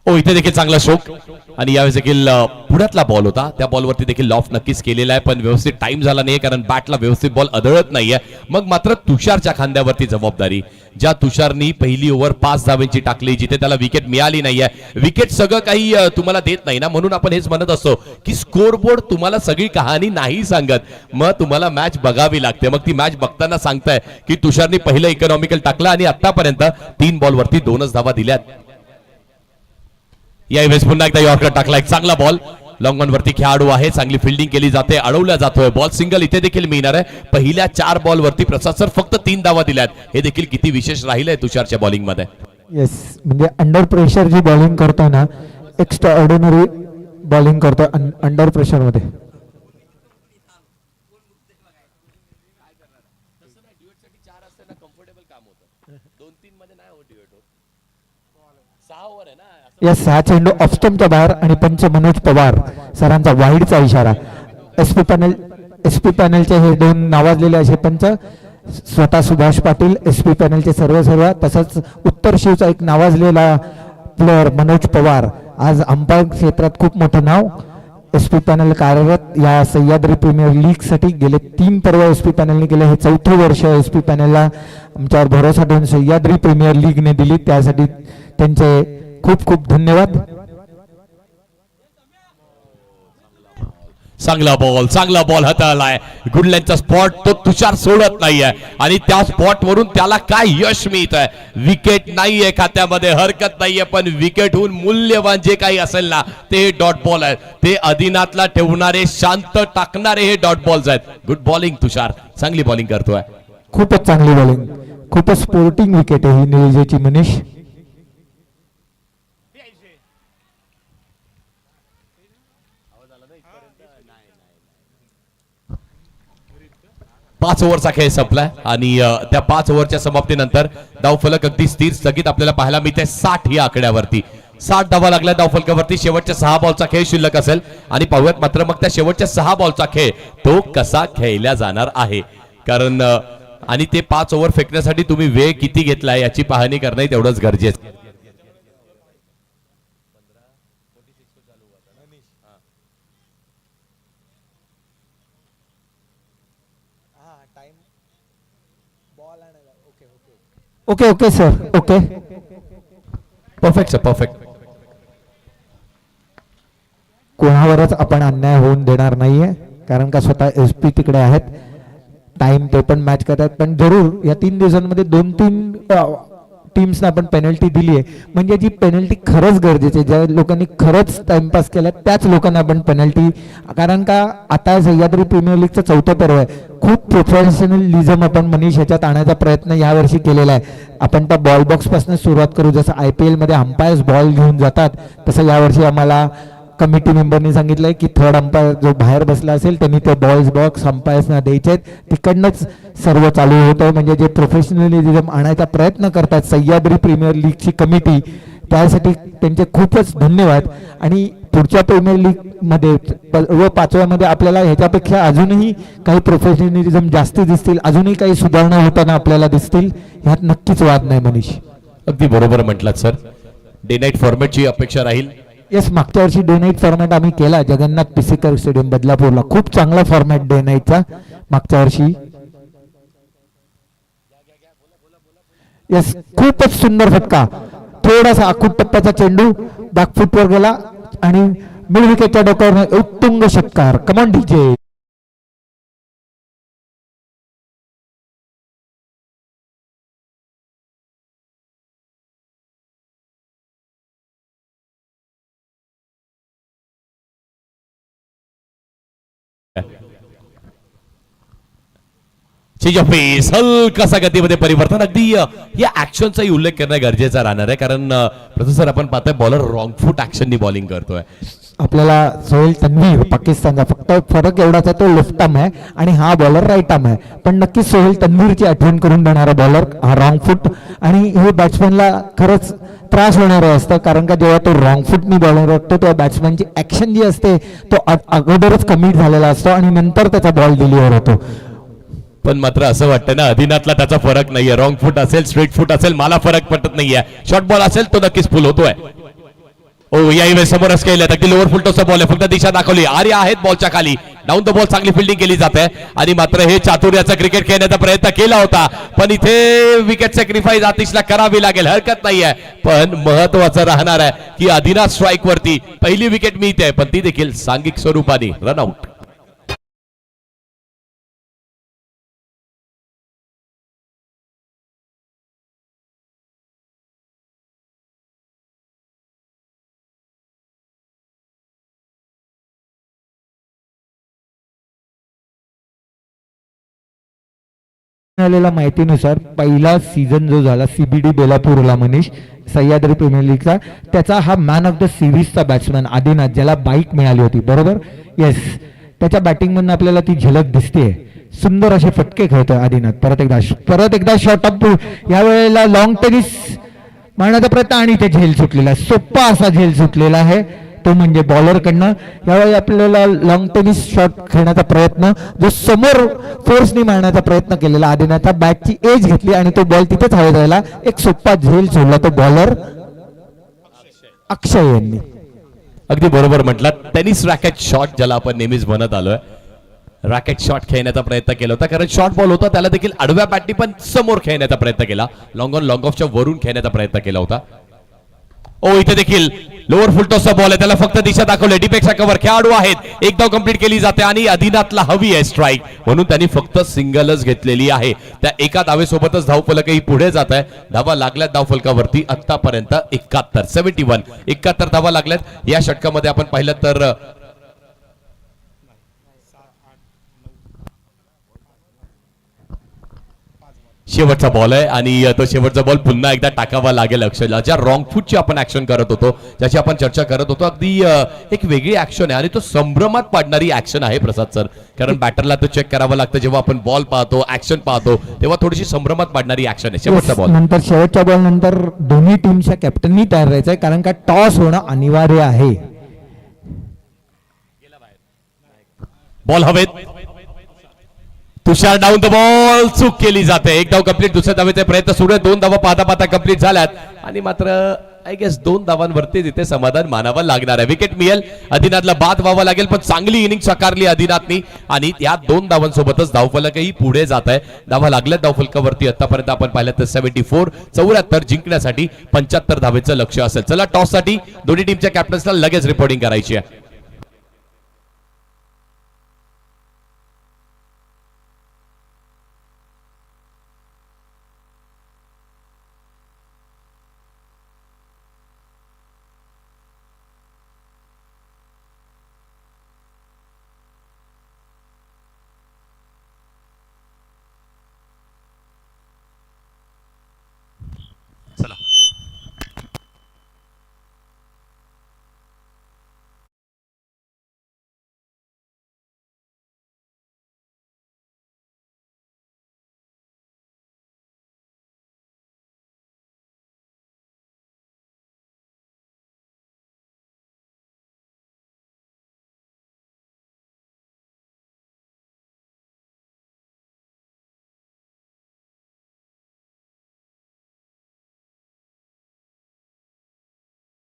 ओ इथे देखील चांगला शोक आणि यावेळेस देखील पुढ्यातला बॉल होता, त्या बॉलवरती देखील लॉफ्ट नक्कीच केलेला आहे, पण व्यवस्थित टाइम झाला नाहीये कारण बॅटला व्यवस्थित बॉल आदळत नाहीये. मग मात्र तुषारच्या खांद्यावरती जबाबदारी, ज्या तुषारनी पहिली ओव्हर 5 धावांची टाकली, जिथे त्याला विकेट मिळाली नाहीये. विकेट सगळं काही तुम्हाला देत नाही ना, म्हणून आपण हेच म्हणत असतो की स्कोरबोर्ड तुम्हाला सगळी कहाणी नाही सांगत, मग तुम्हाला मॅच बघावी लागते. मग ती मॅच बघताना सांगताय की तुषारनी पहिलं इकॉनॉमिकल टाकलं आणि आतापर्यंत 3 बॉलवरती 2च धावा दिल्यात. यावेळेस पुन्हा एकदा यॉर्कर टाकला, एक चांगला बॉल. लॉंग ऑन वरती खेळाडू आहे, चांगली फिल्डिंग केली जाते, अडवला जातोय बॉल. सिंगल इथे देखील मिळणार आहे. पहिल्या 4 बॉल वरती प्रसाद सर फक्त 3 धावा दिल्यात. हे देखील किती विशेष राहिलंय तुषारच्या बॉलिंग मध्ये. येस, म्हणजे अंडर प्रेशर जी बॉलिंग करतोय ना, एक्स्ट्रा ऑर्डिनरी बॉलिंग करतोय अंडर प्रेशर मध्ये. येस, 6 चेंडू ऑफ स्टंपच्या बाहेर आणि पंच मनोज पवार सरांचा वाईडचा इशारा. एसपी पॅनलचे हे 2 नावाजलेले असे पंच, स्वतः सुभाष पाटील एसपी पॅनलचे सर्व, तसंच उत्तर शिवचा एक नावाजलेला प्लेअर मनोज पवार. आज अंपायर क्षेत्रात खूप मोठं नाव. एसपी पॅनल कार्यरत या सह्याद्री प्रीमियर लीग साठी गेले 3 पर्व एसपी पॅनलने केले. हे 4थं वर्ष एसपी पॅनलला आमच्यावर भरोसा ठेवून सह्याद्री प्रीमियर लीगने दिली, त्यासाठी त्यांचे खूप खूप धन्यवाद. चांगला बॉल हाताळलाय. गुडलँडचा स्पॉट तो तुषार सोडत नाहीये आणि त्या स्पॉट वरून त्याला काय यश मिळत आहे. विकेट नाहीये खात्यामध्ये, हरकत नाहीये, पण विकेट होऊन मूल्यवान जे काही असेल ना ते डॉट बॉल आहेत. ते आदिनाथला ठेवणारे, शांत टाकणारे हे डॉट बॉल्स आहेत. गुड बॉलिंग तुषार, चांगली बॉलिंग करतोय. खूपच चांगली बॉलिंग, खूपच स्पोर्टिंग विकेट आहे ही निळजेची मनीष. 5 ओव्हरचा खेळ संपलाय आणि त्या 5 ओव्हरच्या समाप्तीनंतर धावफलक अगदी स्थिर स्थगित आपल्याला पाहायला मिळते 60 या आकड्यावरती. 60 धावा लागल्या धावफलकावरती. शेवटच्या 6 बॉलचा खेळ शिल्लक असेल आणि पाहूयात मात्र मग त्या शेवटच्या 6 बॉलचा खेळ तो कसा खेळला जाणार आहे. कारण आणि ते 5 ओव्हर फेकण्यासाठी तुम्ही वेळ किती घेतलाय याची पाहणी करणं तेवढंच गरजेचं. Okay sir, okay, perfect sir, perfect. कोणावरच आपण अन्याय होऊन देणार नाहीये, कारण का स्वतः एसपी तिकडे आहेत. टाइम ते पण मॅच करतात, पण जरूर या 3 दिवसांमध्ये 2-3 टीम्सना आपण पेनल्टी दिली आहे. म्हणजे जी पेनल्टी खरंच गरजेची आहे, ज्या लोकांनी खरंच टाइमपास केला त्याच लोकांना आपण पेनल्टी, कारण का आता सह्याद्री प्रीमियर लीगचं 4थं पर्व आहे. खूप प्रोफेशनलिझम आपण मनीष ह्याच्यात आणायचा प्रयत्न यावर्षी केलेला आहे. आपण त्या बॉल बॉक्स पासून सुरुवात करू. जसं IPL मध्ये अंपायर्स बॉल घेऊन जातात, तसं यावर्षी आम्हाला कमिटी मेंबरनी सांगितलंय की 3rd अंपायर जो बाहेर बसला असेल त्यांनी ते बॉल्स बॉक्स अंपायर्सना द्यायचे. तिकडनंच सर्व चालू होतं. म्हणजे जे प्रोफेशनलिझम आणायचा प्रयत्न करतात सह्याद्री प्रीमियर लीगची कमिटी, त्यासाठी त्यांचे खूपच धन्यवाद. आणि पुढच्या प्रीमियर लीग मध्ये व 5व्यामध्ये आपल्याला ह्याच्यापेक्षा अजूनही काही प्रोफेशनलिझम जास्ती दिसतील, अजूनही काही सुधारणा होताना आपल्याला दिसतील, ह्यात नक्कीच वाद नाही मनीष. अगदी बरोबर म्हटलात सर. डे नाईट फॉर्मॅटची अपेक्षा राहील. येस, मागच्या वर्षी डे नाईट फॉर्मॅट आम्ही केला जगन्नाथ पिसेकर स्टेडियम बदलापूरला. खूप चांगला फॉर्मॅट डे नाईटचा मागच्या वर्षी. येस, खूपच सुंदर फटका. थोडासा आखूट टप्प्याचा चेंडू बॅकफुटवर गेला आणि मिड विकेटच्या डोक्यावर उत्तुंग षटकार. Come on DJ. चेंज ऑफ पेस, हलकासा गतीमध्ये परिवर्तन. अगदी या ऍक्शनचाही उल्लेख करणं गरजेचा राहणार आहे, कारण प्रोफेसर आपण पाहतोय बॉलर रॉंग फूट ऍक्शननी बॉलिंग करतोय. आपल्याला सोहेल तन्वीर पाकिस्तानचा फक्त फरक एवढाच आहे, तो लेफ्ट आर्म आहे आणि हा बॉलर राईट आर्म आहे. पण नक्कीच सोहेल तन्वीरची आठवण करून देणारा बॉलर हा रॉंग फूट. आणि हे बॅट्समॅनला खरंच त्रास होणार असतं, कारण का जेव्हा तो रॉंग फूटनी बॉलर वाटतो तेव्हा बॅट्समॅनची ऍक्शन जी असते तो अगोदरच कमिट झालेला असतो आणि नंतर त्याचा बॉल डिलिव्हर होतो. पण मात्र असं वाटतं ना आदिनाथला त्याचा फरक नाहीये. रॉंग फूट असेल, स्ट्रेट फूट असेल, मला फरक पडत नाहीये. शॉर्ट बॉल असेल तो नक्कीच फुल होतोय. ओ याही वेळेस समोरच केलं अगदी लोअर फुलटॉसचा बॉल आहे फक्त दिशा दाखवली आर्या आहेत बॉलच्या खाली डाऊन द बॉल चांगली फिल्डिंग केली जाते आणि मात्र हे चातुर्याचा क्रिकेट खेळण्याचा प्रयत्न केला होता पण इथे विकेट सॅक्रिफाईस आतिशला करावी लागेल हरकत नाहीये पण महत्वाचं राहणार आहे की आदिनाथ स्ट्राईक वरती पहिली विकेट मिळते पण ती देखील सांघिक स्वरूपाने रनआउट मिळालेल्या माहितीनुसार पहिला सीझन जो झाला सीबीडी बेलापूरला मनीष सह्याद्री प्रीमियर लीगचा त्याचा हा मॅन ऑफ द सिरीजचा बॅट्समॅन आदिनाथ ज्याला बाईक मिळाली होती बरोबर येस त्याच्या बॅटिंग मधून आपल्याला ती झलक दिसते सुंदर असे फटके खेळतोय आदिनाथ परत एकदा शॉर्ट अप या वेळेला लॉंग टेनिस मारण्याचा प्रयत्न आणि ते झेल सुटलेला आहे सोप्पा असा झेल सुटलेला आहे तो म्हणजे बॉलरकडनं यावेळी आपल्याला लॉंग टेनिस शॉट खेळण्याचा प्रयत्न जो समोर फोर्सनी मारण्याचा प्रयत्न केलेला आदिनाथच्या बॅटची एज घेतली आणि तो बॉल तिथेच हवेत राहिला एक सोप्पा झेल सोडला तो बॉलर अक्षय यांनी अगदी बरोबर म्हटलं टेनिस रॅकेट शॉट ज्याला आपण नेहमीच म्हणत आलोय रॅकेट शॉट खेळण्याचा प्रयत्न केला होता कारण शॉर्ट बॉल होता त्याला देखील आडव्या बॅटनी पण समोर खेळण्याचा प्रयत्न केला लॉंग ऑन लॉंग ऑफच्या वरून खेळण्याचा प्रयत्न केला होता ओ इथे देखील लोअर फुलटॉसचा बॉल आहे त्याला फक्त दिशा दाखवली डीपेक्षा कव्हर खेळाडू आहेत एक धाव कंप्लीट केली जाते आणि आदिनाथला हवी आहे स्ट्राईक म्हणून त्यांनी फक्त सिंगलच घेतलेली आहे त्या एका धावेसोबतच धावफलकही पुढे जात आहे धावा लागल्यात धावफलकावरती आतापर्यंत 71 धावा लागल्यात या षटकामध्ये आपण पाहिलं तर शेवटचा बॉल आहे आणि तो शेवटचा बॉल पुन्हा एकदा टाकावा लागेल अक्षयला ज्या रॉंग फूटची आपण ऍक्शन करत होतो ज्याची आपण चर्चा करत होतो अगदी एक वेगळी ऍक्शन आहे आणि तो संभ्रमात पाडणारी ऍक्शन आहे प्रसाद सर कारण बॅटरला तो चेक करावं लागतं जेव्हा आपण बॉल पाहतो ऍक्शन पाहतो तेव्हा थोडीशी संभ्रमात पाडणारी ऍक्शन आहे शेवटचा बॉल नंतर शेवटच्या बॉल नंतर दोन्ही टीमच्या कॅप्टननी तयार राहायचंय कारण का टॉस होणं अनिवार्य आहे बॉल हवेत तुषार डाऊन द बॉल चूक केली जाते एक धाव कंप्लीट दुसऱ्या धावेचे प्रयत्न सुरू आहे 2 धावा पाहता कंप्लीट झाल्यात आणि मात्र आय गेस 2 धावांवरती तिथे समाधान मानावं लागणार आहे विकेट मिळेल आदिनाथला बाद व्हावं लागेल पण चांगली इनिंग साकारली आदिनाथनी आणि या 2 धावांसोबतच धावफलकही पुढे जात आहे धावा लागल्यात धावफलकावरती आतापर्यंत आपण पाहिलं तर 74 जिंकण्यासाठी 75 धावेचं लक्ष असेल चला टॉस साठी दोन्ही टीमच्या कॅप्टन्सला लगेच रिपोर्टिंग करायची आहे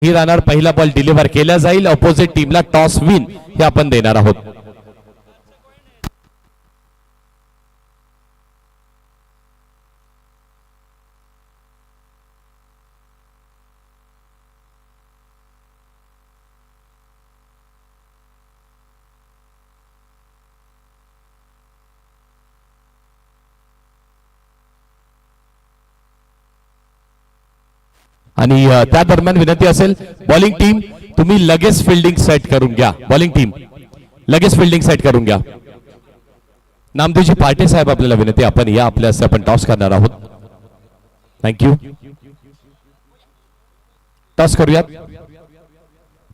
ही राहणार पहिला बॉल डिलिव्हर केला जाईल अपोजिट टीमला टॉस विन हे आपण देणार आहोत आणि त्या दरम्यान विनंती असेल बॉलिंग टीम तुम्ही लगेच फिल्डिंग सेट करून घ्या बॉलिंग टीम लगेच फिल्डिंग सेट करून घ्या नामदेवजी पाटे साहेब आपल्याला विनंती आपण या आपल्यास आपण टॉस करणार आहोत थँक्यू टॉस करूयात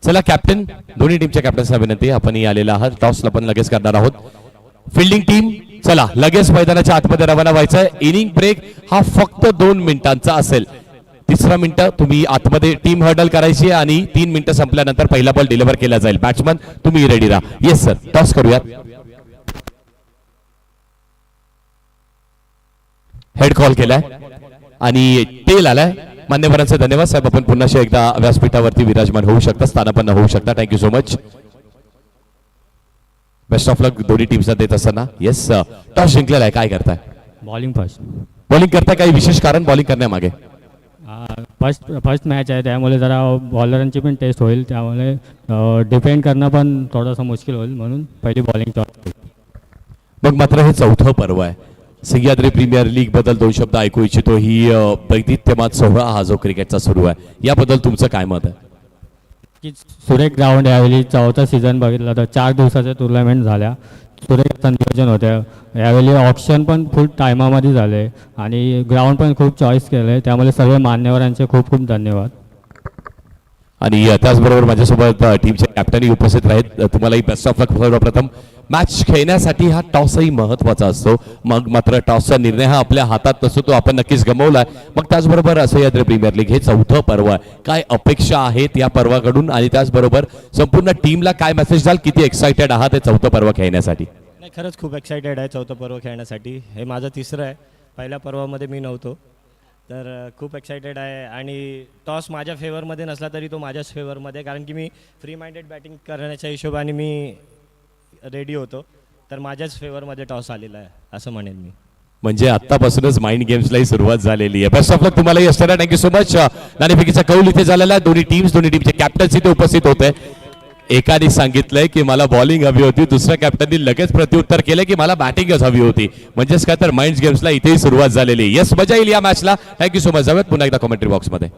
चला कॅप्टन दोन्ही टीमच्या कॅप्टन्सला विनंती आपण आलेला आहात टॉसला पण लगेच करणार आहोत फिल्डिंग टीम चला लगेच मैदानाच्या आतमध्ये रवाना व्हायचंय इनिंग ब्रेक हा फक्त 2 मिनिटांचा असेल 3 मिनिटं तुम्ही आतमध्ये टीम हर्डल करायची आहे आणि 3 मिनिटं संपल्यानंतर पहिला बॉल डिलिव्हर केला जाईल बॅट्समन तुम्ही रेडी राहा येस सर टॉस करूयात हेड कॉल केलाय आणि टेल आलाय मान्यवरांचे धन्यवाद साहेब. आपण पुन्हा एकदा व्यासपीठावरती विराजमान होऊ शकता, स्थानापन्न होऊ शकता. Thank you so much. Best of luck दोन्ही टीम्सला देत असताना. येस, टॉस जिंकलेला आहे, काय करताय? Bowling first. बॉलिंग करताय, काही विशेष कारण बॉलिंग करण्यामागे? फर्स्ट मॅच आहे, त्यामुळे जरा बॉलरांची पण टेस्ट होईल, त्यामुळे डिफेंड करणं पण थोडंसं मुश्किल होईल, म्हणून पहिली बॉलिंग चॉईस. मग मात्र हे चौथं पर्व आहे. सह्याद्री प्रीमियर लीग बद्दल दोन शब्द ऐकू इच्छितो. ही वैदित्यमान सोहळा हा जो क्रिकेटचा सुरू आहे, याबद्दल तुमचं काय मत आहे? की सुरेख ग्राउंड यावेळी चौथा सीझन बघितला तर 4 दिवसाच्या टुर्नामेंट झाल्या, सुरेख नियोजन होत्या. यावेळी ऑप्शन पण फुल टायमामध्ये झाले आणि ग्राउंड पण खूप चॉईस केलं, त्यामुळे सर्व मान्यवरांचे खूप खूप धन्यवाद. आणि त्याचबरोबर माझ्यासोबत टीमचे कॅप्टनही उपस्थित राहीत. तुम्हालाही बेस्ट ऑफ लक. सर्वप्रथम मॅच खेळण्यासाठी हा टॉसही महत्त्वाचा असतो, मग मात्र टॉसचा निर्णय हा आपल्या हातात नसतो, तो आपण नक्कीच गमावलाय. मग त्याचबरोबर सह्याद्री प्रीमियर लीग हे चौथं पर्व आहे, काय अपेक्षा आहेत या पर्वाकडून आणि त्याचबरोबर संपूर्ण टीमला काय मेसेज द्याल? किती एक्साइटेड आहात हे चौथं पर्व खेळण्यासाठी? नाही, खरंच खूप एक्सायटेड आहे चौथं पर्व खेळण्यासाठी. हे माझं तिसरं आहे, पहिल्या पर्वामध्ये मी नव्हतो, तर खूप एक्सायटेड आहे. आणि टॉस माझ्या फेवरमध्ये नसला तरी तो माझ्याच फेवरमध्ये, कारण की मी फ्री माइंडेड बॅटिंग करण्याच्या हिशोबाने मी रेडी होतो, तर माझ्याच फेवरमध्ये टॉस आलेला आहे असं म्हणेन मी. म्हणजे आतापासूनच माइंड गेम्सलाही सुरुवात झालेली आहे. बेस्ट ऑफ लक तुम्हालाही असताना. Thank you so much. नाणेफेकीचा कौल इथे झालेला आहे. दोन्ही टीमचे कॅप्टन्स इथे उपस्थित होते. एकाने सांगितलंय की मला बॉलिंग हवी होती, दुसऱ्या कॅप्टननी लगेच प्रत्युत्तर केलं की मला बॅटिंगच हवी होती. म्हणजेच काय तर माइंड गेम्सला इथेही सुरुवात झालेली. येस, मजा येईल या मॅचला. Thank you so much. जाऊयात पुन्हा एकदा कमेंट्री बॉक्समध्ये.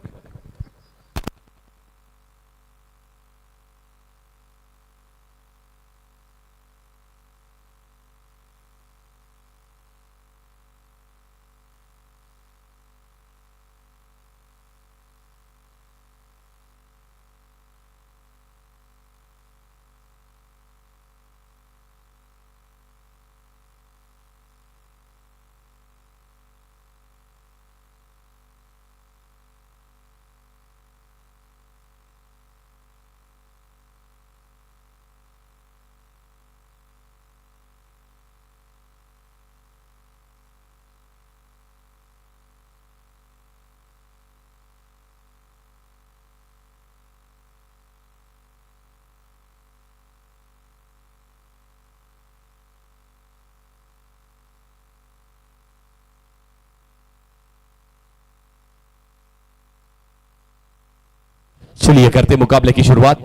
चलिए करते मुकाबले की शुरुआत.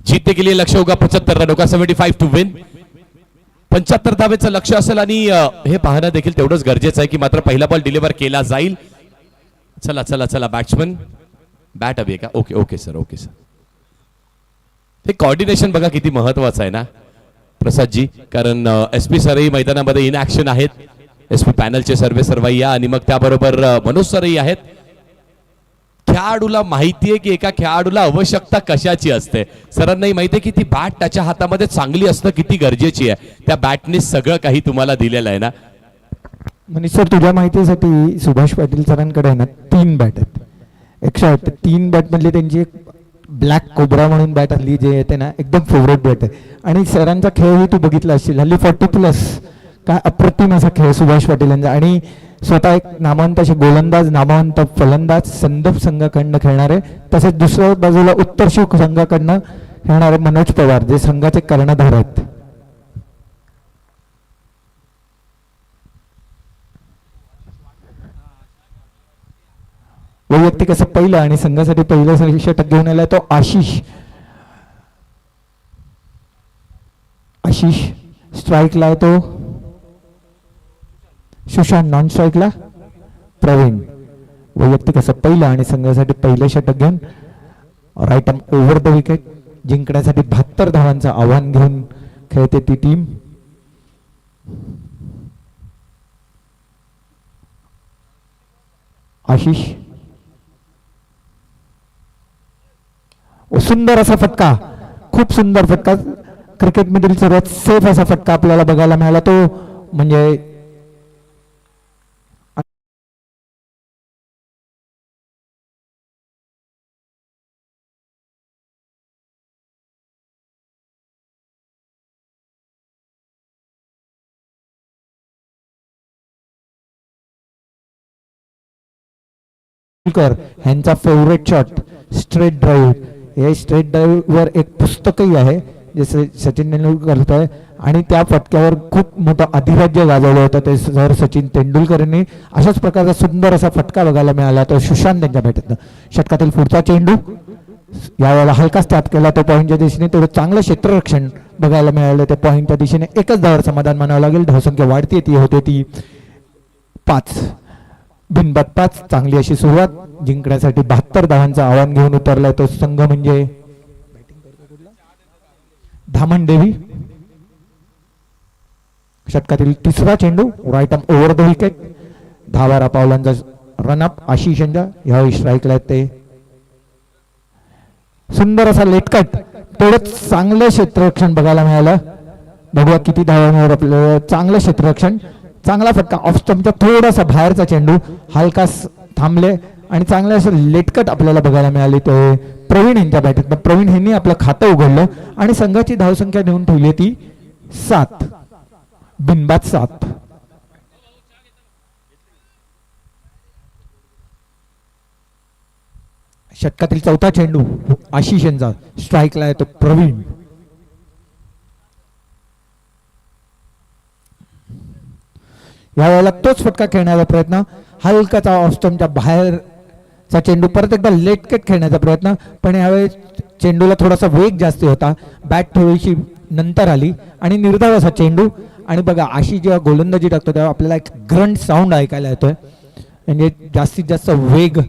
जीतने के लिए लक्ष्य होगा 75 रनों का, 75 टू विन. 75 धावेचं लक्ष्य असेल आणि हे पाहणं देखील तेवढंच गरजेचं आहे की मात्र पहिला बॉल डिलिव्हर केला जाईल. चला चला चला बॅट्समन बॅट हवी का? Okay okay sir, okay sir. हे कॉर्डिनेशन बघा किती महत्वाचं आहे ना प्रसादजी, कारण एसपी सरही मैदानामध्ये इन ऍक्शन आहेत. एसपी पॅनलचे सर्वे सर्वैया आणि मग त्याबरोबर मनोज सरही आहेत. खेळाडूला माहितीये की एका खेळाडूला आवश्यकता कशाची असते. सरांनाही माहितीये की ती बॅट त्याच्या हातामध्ये चांगली असणं किती गरजेची आहे. त्या बॅटने सगळं काही तुम्हाला दिलेलं आहे ना. मनीष सर, तुझ्या माहितीसाठी सुभाष पाटील सरांकडे आहे ना 3 बॅट आहेत. 108 3 बॅट मधली त्यांची एक ब्लॅक कोब्रा म्हणून बॅट हल्ली जे येते ना, एकदम फेवरेट बॅट आहे. आणि सरांचा खेळही तू बघितला असशील, हल्ली 40+ काय अप्रतिम असा खेळ सुभाष पाटील यांचा. आणि स्वतः एक नामवंत असे गोलंदाज, नामवंत फलंदाज संदप संघाकडनं खेळणारे, तसेच दुसऱ्या बाजूला उत्तर शिव संघाकडनं खेळणारे मनोज पवार, जे संघाचे कर्णधार आहेत. वैयक्तिक असं पहिलं आणि संघासाठी पहिलं षटक घेऊन आलाय तो आशिष. स्ट्राईकला आहे तो सुशांत, नॉन स्ट्राईकला प्रवीण. वैयक्तिक असं पहिलं आणि संघासाठी पहिलं षटक घेऊन right arm over the wicket जिंकण्यासाठी 72 धावांचं आव्हान घेऊन खेळते ती टीम. आशिष, सुंदर असा फटका, खूप सुंदर फटका, क्रिकेटमधील सर्वात सेफ असा फटका आपल्याला बघायला मिळाला तो. म्हणजे ह्यांचा फेवरेट शॉट स्ट्रेट ड्राईव्ह. हे स्ट्रेट ड्राईव्हवर एक पुस्तकही आहे जे सचिन तेंडुलकर करतोय आणि त्या फटक्यावर खूप मोठं अधिराज्य गाजवलं होतं ते सर सचिन तेंडुलकरांनी. अशाच प्रकारचा सुंदर असा फटका बघायला मिळाला तो सुशांत यांच्या बॅटतनं. षटकातील पुढचा चेंडू यावेळेला हलकाच टॅप केला तो पॉईंटच्या दिशेने. तेवढं चांगलं क्षेत्ररक्षण बघायला मिळालं त्या पॉईंटच्या दिशेने. एकच धावावर समाधान मानावं लागेल. धावसंख्या वाढते ती होते ती 5. बिनबाद 5. चांगली अशी सुरुवात. जिंकण्यासाठी 72 धावांचं आव्हान घेऊन उतरलाय तो संघ म्हणजे धामण देवी. षटकातील तिसरा चेंडू right arm over the wicket. 10-12 पावलांचा रनअप आशिष यांच्या ह्यावेळी स्ट्राईकला ते. सुंदर असा लेटकट. तेवढंच चांगलं क्षेत्ररक्षण बघायला मिळालं. बघूया किती धावांवर आपल्याला. चांगलं क्षेत्ररक्षण. चांगला फटका ऑफ स्टंपच्या थोडासा बाहेरचा चेंडू हलकास थांबले आणि चांगलं असं लेटकट आपल्याला बघायला मिळाली ते प्रवीण यांच्या बॅटरीतनं. प्रवीण यांनी आपलं खातं उघडलं आणि संघाची धावसंख्या देऊन ठेवली ती 7. बिनबाद 7. षटकातील चौथा चेंडू आशिष यांचा स्ट्राईकला आहे तो प्रवीण. यावेळेला तोच फटका खेळण्याचा प्रयत्न. हलकाचा ऑफ स्टंपच्या बाहेरचा चेंडू. परत एकदा लेटकट खेळण्याचा प्रयत्न पण यावेळेस चेंडूला थोडासा वेग जास्त होता. बॅट थोडीशी नंतर आली आणि निर्धाव असा चेंडू. आणि बघा आशिष जेव्हा गोलंदाजी टाकतो तेव्हा आपल्याला एक ग्रंट साऊंड ऐकायला येतोय. म्हणजे जास्तीत जास्त वेग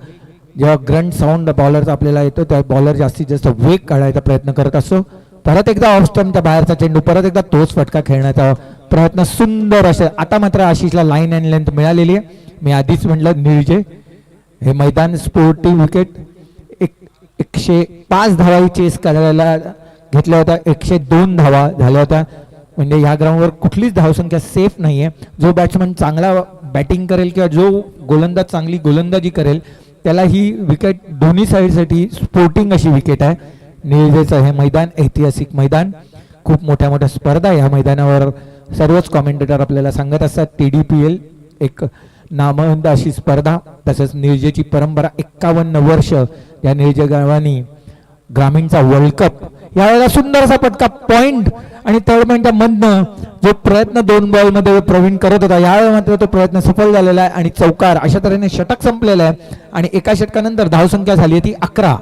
जेव्हा ग्रंट साऊंड बॉलरचा आपल्याला येतो तेव्हा बॉलर जास्तीत जास्त वेग काढायचा प्रयत्न करत असतो. परत एकदा ऑफ स्टंपच्या बाहेरचा चेंडू. परत एकदा तोच फटका खेळण्याचा प्रयत्न. सुंदर असे. आता मात्र आशिषला लाईन अँड लेंथ मिळालेली आहे. मी आधीच म्हटलं निर्जे हे मैदान स्पोर्टिव्ह विकेट. 105 धावा चेस करायला घेतल्या होत्या. 102 धावा झाल्या होत्या. म्हणजे ह्या ग्राउंडवर कुठलीच धावसंख्या सेफ नाहीये. जो बॅट्समन चांगला बॅटिंग करेल किंवा जो गोलंदाज चांगली गोलंदाजी करेल त्याला ही विकेट दोन्ही साईडसाठी स्पोर्टिंग अशी विकेट आहे. निर्जेचं हे मैदान ऐतिहासिक मैदान. खूप मोठ्या मोठ्या स्पर्धा या मैदानावर सर्वच कॉमेंटेटर आपल्याला सांगत असतात. TDPL एक नामवंत अशी स्पर्धा. तसंच निर्जेची परंपरा 51 वर्ष या निर्जे गावानी. ग्रामीणचा वर्ल्ड कप. यावेळेला सुंदर असा पटका पॉइंट आणि थर्ड पॉइंटच्या मधनं जो प्रयत्न 2 बॉलमध्ये प्रवीण करत होता यावेळी मात्र तो प्रयत्न सफल झालेला आहे आणि चौकार. अशा तऱ्हेने षटक संपलेलं आहे आणि एका षटकानंतर धावसंख्या झाली आहे ती 11.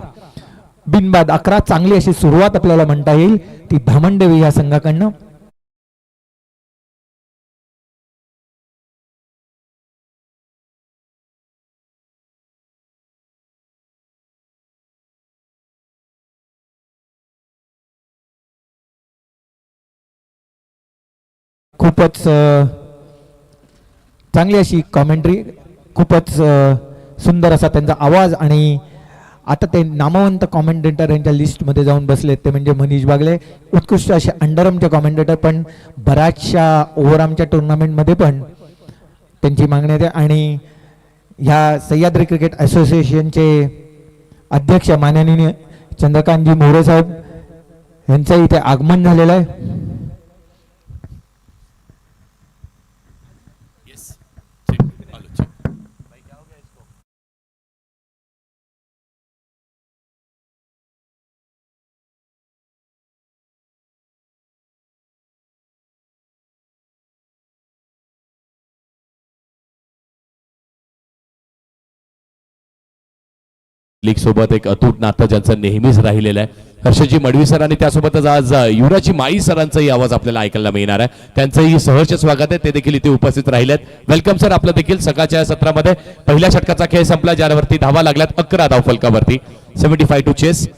बिनबाद 11. चांगली अशी सुरुवात आपल्याला म्हणता येईल ती धामणदेवी या संघाकडनं. खूपच चांगली अशी कॉमेंट्री. खूपच सुंदर असा त्यांचा आवाज. आणि आता ते नामवंत कॉमेंटेटर यांच्या लिस्टमध्ये जाऊन बसलेत ते म्हणजे मनीष बागले. उत्कृष्ट असे अंडरआर्मचे कॉमेंटेटर पण बऱ्याचशा ओव्हरआर्मच्या टुर्नामेंटमध्ये पण त्यांची मागणी आहे. आणि ह्या सह्याद्री क्रिकेट असोसिएशनचे अध्यक्ष माननीय चंद्रकांतजी मोरे साहेब यांचं इथे आगमन झालेलं आहे. लीग सोबत एक अतूट नातं ज्यांचं नेहमीच राहिलेलं आहे. हर्षजी मडवी सर आणि त्यासोबतच आज युवराजी माळी सरांचाही आवाज आपल्याला ऐकायला मिळणार आहे. त्यांचंही सहर्ष स्वागत आहे. ते देखील इथे उपस्थित राहिलेत. वेलकम सर आपलं देखील. सकाळच्या सत्रामध्ये पहिल्या षटकाचा खेळ संपला ज्यावरती धावा लागल्यात 11 धाव फलकावरती. 75 टू चेस.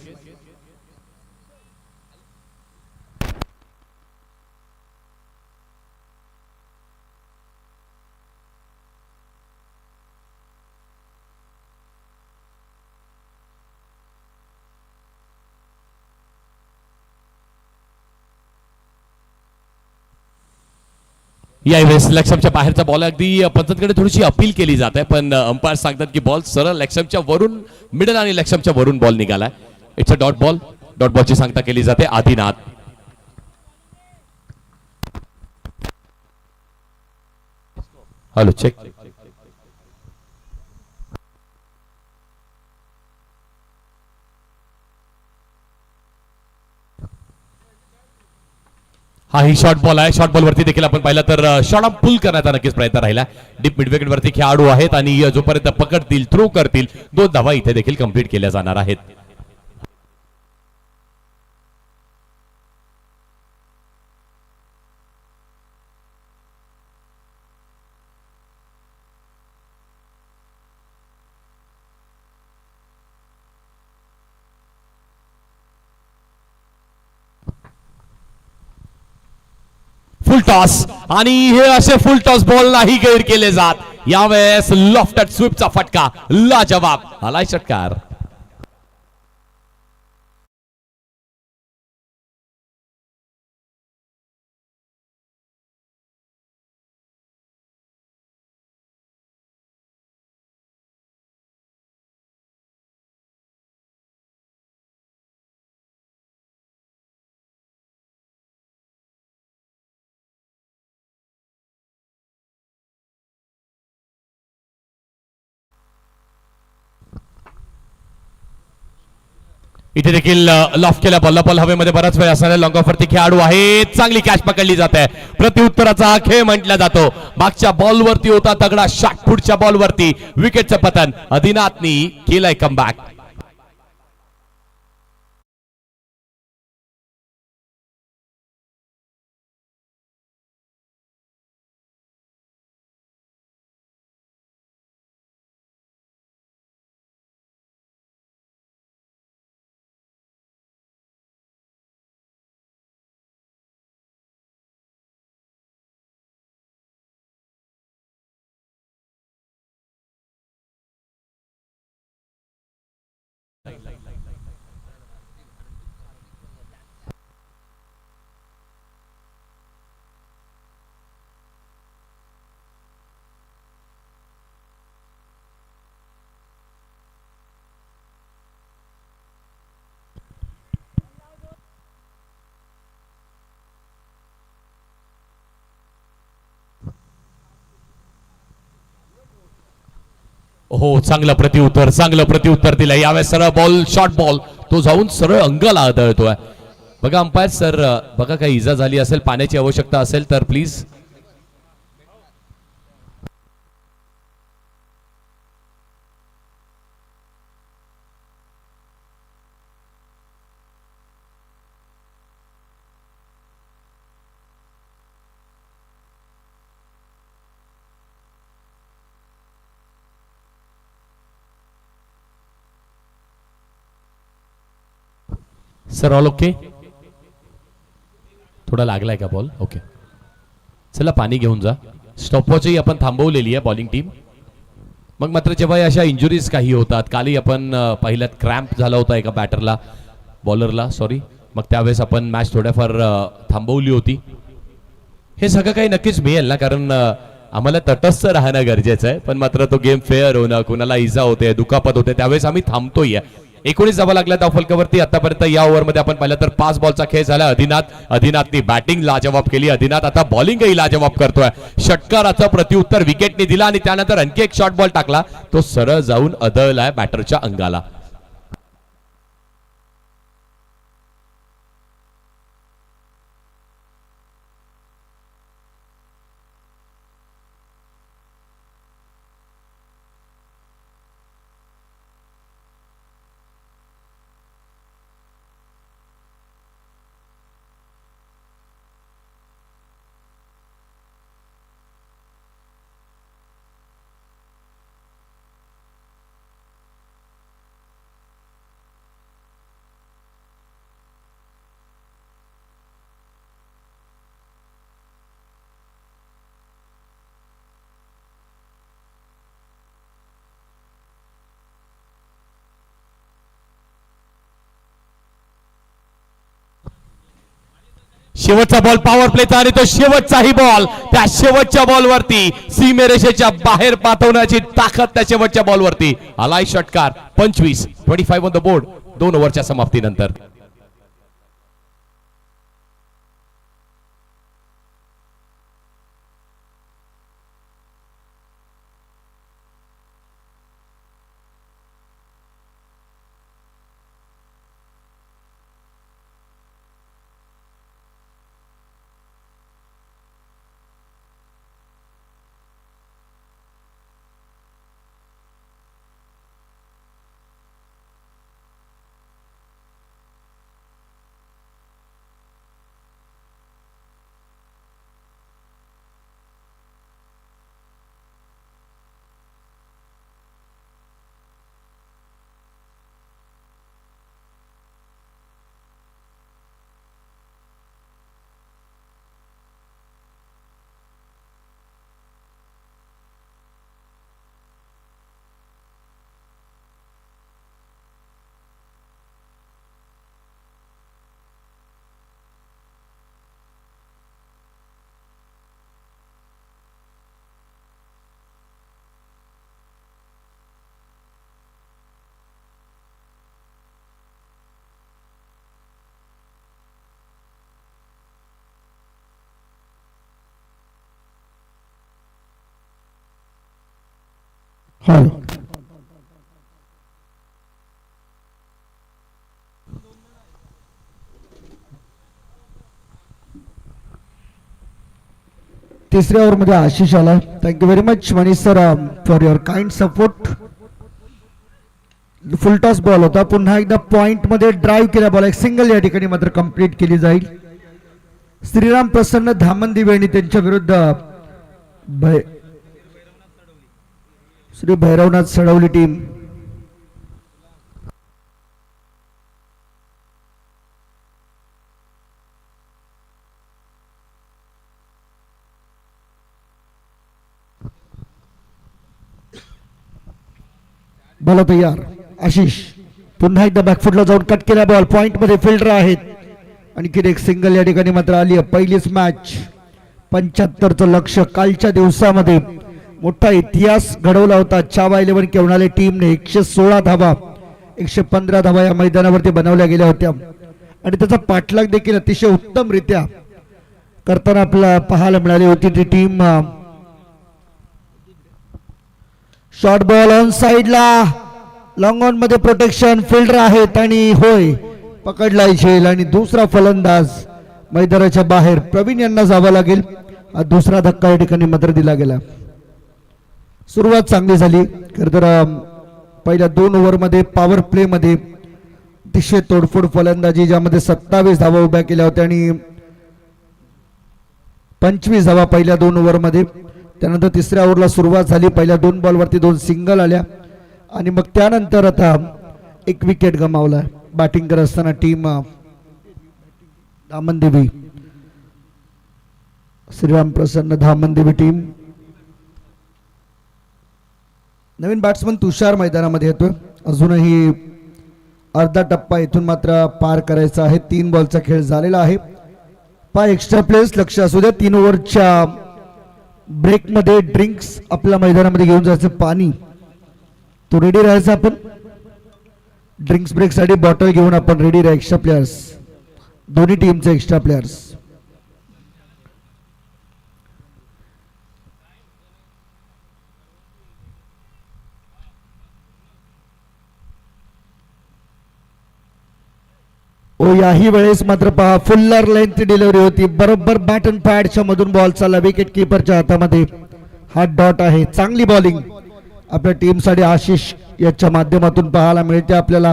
यावेळेस लक्ष्यमच्या बाहेरचा बॉल अगदी पंचांकडे थोडीशी अपील केली जात आहे पण अंपायर सांगतात की बॉल सरळ लक्ष्यमच्या वरून मिडल आणि लक्ष्यमच्या वरून बॉल निघालाय. It's a dot ball. Dot बॉलची सांगता केली जाते. आदिनाथ. Hello check. हा ही शॉर्ट बॉल आहे. शॉर्ट बॉल वरती देखील आपण पाहिलं तर शॉर्ट ऑफ पुल करण्याचा नक्कीच प्रयत्न राहिला. डीप मिडविकेट वरती खेळाडू आहेत आणि जोपर्यंत पकडतील थ्रो करतील 2 धावा इथे देखील कंप्लीट केल्या जाणार आहेत. फुल टॉस आणि हे असे फुल टॉस बॉल नाही गैर केले जात. यावेळेस लॉफ्टेड स्वीपचा फटका लाजवाब. आलाय षटकार. इथे देखील लॉफ केल्या बॉलला बॉल हवेमध्ये बराच वेळ असणाऱ्या लॉंग ऑफ वरती खेळाडू आहे. चांगली कॅच पकडली जाते. प्रत्युत्तराचा खेळ म्हटला जातो. मागच्या बॉल वरती होता तगडा शॉट. पुढच्या बॉल वरती विकेटचं पतन. अधिनाथनी केलाय कमबॅक. हो चांगलं प्रत्युत्तर दिलं. यावेळेस सरळ बॉल शॉर्ट बॉल तो जाऊन सरळ अंगाला आदळतोय. बघा अंपायर सर, बघा काही इजा झाली असेल, पाण्याची आवश्यकता असेल तर प्लीज. Sir all okay. थोडा लागलाय का बॉल? ओके चला पाणी घेऊन जा. स्टॉपवॉचही आपण थांबवलेली आहे बॉलिंग टीम. मग मात्र जेव्हा अशा इंजुरीज काही होतात, कालही आपण पहिल्यात क्रॅम्प झाला होता एका बॅटरला, बॉलरला सॉरी, मग त्यावेळेस आपण मॅच थोड्याफार थांबवली होती. हे सगळं काही नक्कीच मिळेल ना, कारण आम्हाला तटस्थ राहणं गरजेचं आहे. पण मात्र तो गेम फेअर होणं, कुणाला इजा होते, दुखापत होते, त्यावेळेस आम्ही थांबतोय. 19 धावा लागल्या धाव फलकावरती. आतापर्यंत या ओव्हरमध्ये आपण पाहिलं तर 5 बॉलचा खेळ झाला. अधिनाथनी बॅटिंग लाजवाब केली. अधिनाथ आता बॉलिंगही लाजवाब करतोय. षटकाराचं प्रत्युत्तर विकेटने दिला आणि त्यानंतर आणखी एक शॉर्ट बॉल टाकला. तो सरळ जाऊन अदळलाय बॅटरच्या अंगाला. शेवटचा बॉल पॉवर प्लेचा आणि तो शेवटचाही बॉल. त्या शेवटच्या बॉलवरती सीमेरेषेच्या बाहेर पाठवण्याची ताकद त्या शेवटच्या बॉलवरती. आलाय षटकार. 25 ऑन द बोर्ड 2 ओव्हरच्या समाप्तीनंतर. हॅलो. तिसऱ्या ओव्हरमध्ये आशिष आला. Thank you very much Manish sir for your kind support. Full toss ball होता. पुन्हा एकदा पॉइंट मध्ये ड्राईव्ह केला बॉल एक सिंगल या ठिकाणी मात्र कंप्लीट केली जाईल. श्रीराम प्रसन्न धामणदिवे आणि त्यांच्या विरुद्ध श्री भैरवनाथ सडवली टीम. बॉल तयार. आशिष पुन्हा एकदा बॅकफुटला जाऊन कट केला बॉल. पॉइंट मध्ये फिल्डर आहेत. आणखी एक सिंगल या ठिकाणी मात्र आली आहे. पहिलीच मॅच 75चं लक्ष्य. कालच्या दिवसामध्ये मोठा इतिहास घडवला होता. चावा 11 केवणाले टीमने 116 धावा 115 धावा या मैदानावरती बनवल्या गेल्या होत्या आणि त्याचा पाठलाग देखील अतिशय उत्तमरित्या करताना आपल्याला पाहायला मिळाली होती ती टीम. शॉर्ट बॉल ऑन साइडला लॉंग ऑन मध्ये प्रोटेक्शन फिल्डर आहेत आणि होय पकडला झेल आणि दुसरा फलंदाज मैदानाच्या बाहेर. प्रवीण यांना जावं लागेल. दुसरा धक्का या ठिकाणी मात्र दिला गेला. सुरुवात चांगली झाली खरं तर. पहिल्या 2 ओव्हरमध्ये पॉवर प्ले मध्ये अतिशय तोडफोड फलंदाजी ज्यामध्ये 27 धावा उभ्या केल्या होत्या आणि 25 धावा पहिल्या 2 ओव्हरमध्ये. त्यानंतर तिसऱ्या ओव्हरला सुरुवात झाली. पहिल्या 2 बॉलवरती 2 सिंगल आल्या आणि मग त्यानंतर आता 1 विकेट गमावला. बॅटिंग करत असताना टीम धामणदेवी श्रीराम प्रसन्न धामणदेवी टीम. नवीन बॅट्समन तुषार मैदानामध्ये येतोय. अजूनही अर्धा टप्पा इथून मात्र पार करायचा आहे. 3 बॉलचा खेळ झालेला आहे. 5 एक्स्ट्रा प्लेयर्स लक्ष असू द्या. 3 ओव्हरच्या ब्रेकमध्ये ड्रिंक्स आपल्या मैदानामध्ये घेऊन जायचं. पाणी तो रेडी राहायचा. आपण ड्रिंक्स ब्रेक साठी बॉटल घेऊन आपण रेडी राहा. एक्स्ट्रा प्लेयर्स दोन्ही टीमचे एक्स्ट्रा प्लेयर्स. ओ याही वेळेस मात्र पहा फुल्लर लेंथ डिलिव्हरी होती. बरोबर बॅट अँड पॅडच्या मधून बॉल चालला विकेट किपरच्या हातामध्ये. हा डॉट आहे. चांगली बॉलिंग आपल्या टीमसाठी आशिष याच्या माध्यमातून पाहायला मिळते आपल्याला.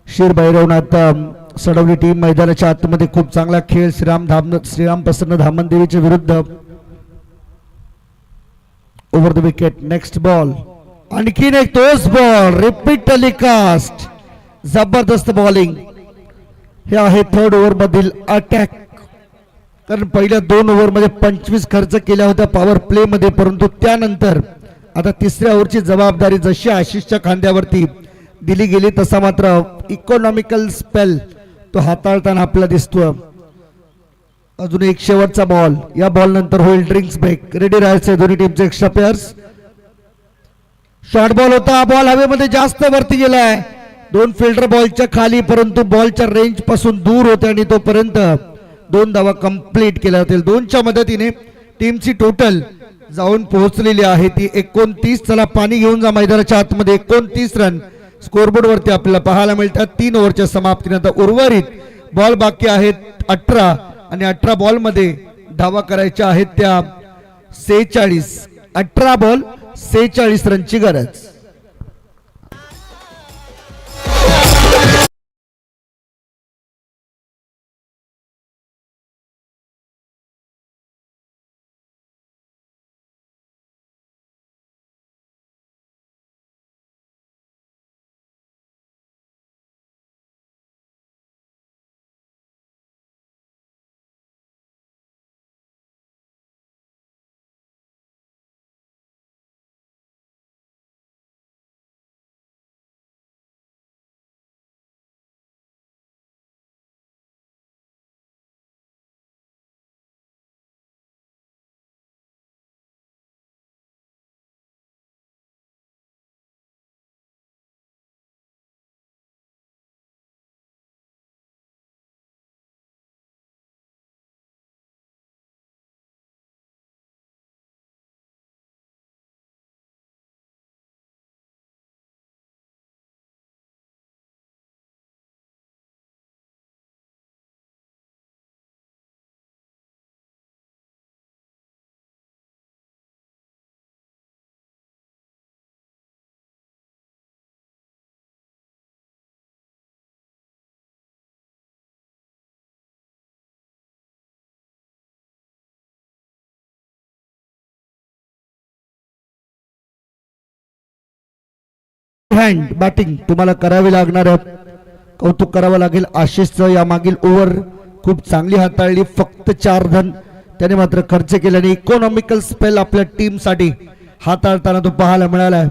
श्री भैरवनाथ सडवली टीम मैदानाच्या आतमध्ये खूप चांगला खेळ. श्रीराम प्रसन्न धामणदेवीच्या विरुद्ध. Over the wicket. Next ball. आणखीन एक तोच बॉल रिपीट टेलिकास्ट. जबरदस्त बॉलिंग. हे आहे 3rd ओव्हर मधील अटॅक. कारण पहिल्या 2 ओव्हरमध्ये 25 खर्च केल्या होत्या पॉवर प्ले मध्ये. परंतु त्यानंतर आता तिसऱ्या ओव्हरची जबाबदारी जशी आशिषच्या खांद्यावरती दिली गेली तसा मात्र इकॉनॉमिकल स्पेल तो हाताळताना आपल्याला दिसतो. अजून एक शेवटचा बॉल. या बॉल नंतर होईल ड्रिंक्स ब्रेक. रेडी राहायचे दोन्ही टीमचे एक्स्ट्रा प्लेयर्स. शॉर्ट बॉल होता. बॉल हवेमध्ये जास्त वरती गेलाय. 2 फिल्डर बॉलच्या खाली परंतु बॉलच्या रेंज पासून दूर होते आणि तोपर्यंत 2 धावा कंप्लीट केल्या जातील. 2च्या मदतीने टीमची टोटल जाऊन पोहोचलेली आहे ती 29. चला पाणी घेऊन जा मैदानाच्या आतमध्ये. 29 रन स्कोरबोर्ड वरती आपल्याला पाहायला मिळतात 3 ओव्हरच्या समाप्तीनंतर. उर्वरित बॉल बाकी आहेत 18 आणि 18 बॉल मध्ये धावा करायच्या आहेत त्या 46. 18 बॉल 46 रनची गरज. हँड बॅटिंग तुम्हाला करावी लागणार आहे. कौतुक करावं लागेल आशिषचं. या मागील ओव्हर खूप चांगली हाताळली. फक्त 4 रन त्याने मात्र खर्च केल्याने इकॉनॉमिकल स्पेल आपल्या टीम साठी हाताळताना तो पाहायला मिळाला.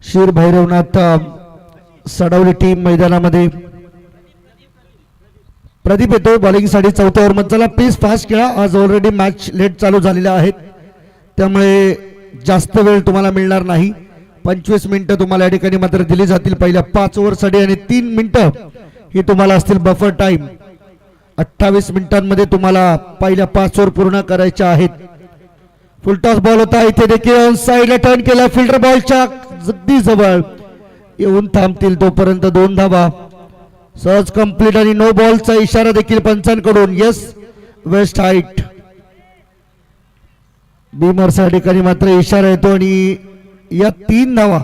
शिर भैरवनाथ सडवली टीम मैदानामध्ये. प्रदीप येतो बॉलिंग साठी चौथ्या ओव्हर मध्ये. चला प्लीज फास्ट खेळा. आज ऑलरेडी मॅच लेट चालू झालेल्या आहेत त्यामुळे जास्त वेळ तुम्हाला मिळणार नाही. 25 मिनिटं तुम्हाला या ठिकाणी मात्र दिली जातील पहिल्या 5 ओव्हरसाठी आणि 3 मिनिटं ही तुम्हाला असतील बफर टाइम. 28 मिनिटांमध्ये तुम्हाला पहिल्या 5 ओव्हर पूर्ण करायच्या आहेत. फुलटॉस बॉल होता इथे देखील साईडला टर्न केला. फिल्डर बॉलच्या अगदी जवळ येऊन थांबतील तोपर्यंत 2 धावा सहज कंप्लीट आणि नो बॉलचा इशारा देखील पंचांकडून. येस वेस्ट हाईट बीमर्स या ठिकाणी मात्र इशारा येतो आणि या 3 धावा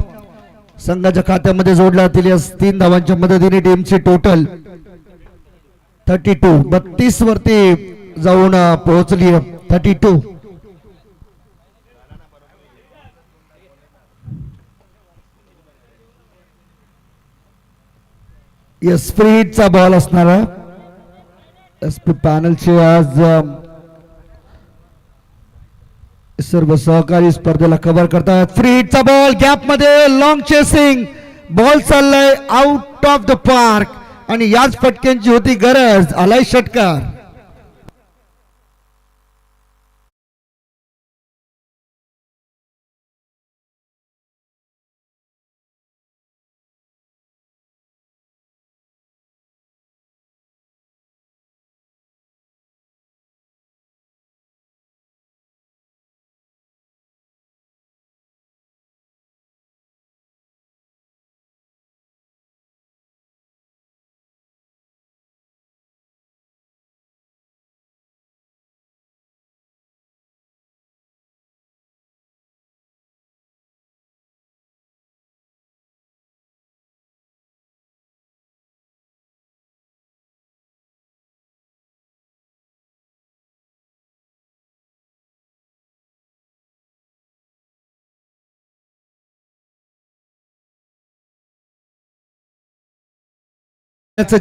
संघाच्या खात्यामध्ये जोडल्या जातील. या 3 धावांच्या मदतीने टीमची टोटल 32 वरती जाऊन पोहोचली. 32. येस फ्री हिटचा बॉल असणार आहे. एसपी पॅनलचे आज सर्व सहकारी स्पर्धेला कव्हर करतात. फ्री हिटचा बॉल गॅप मध्ये लॉंग चेसिंग बॉल चाललाय आउट ऑफ द पार्क आणि याच फटक्यांची होती गरज. आलाय षटकार.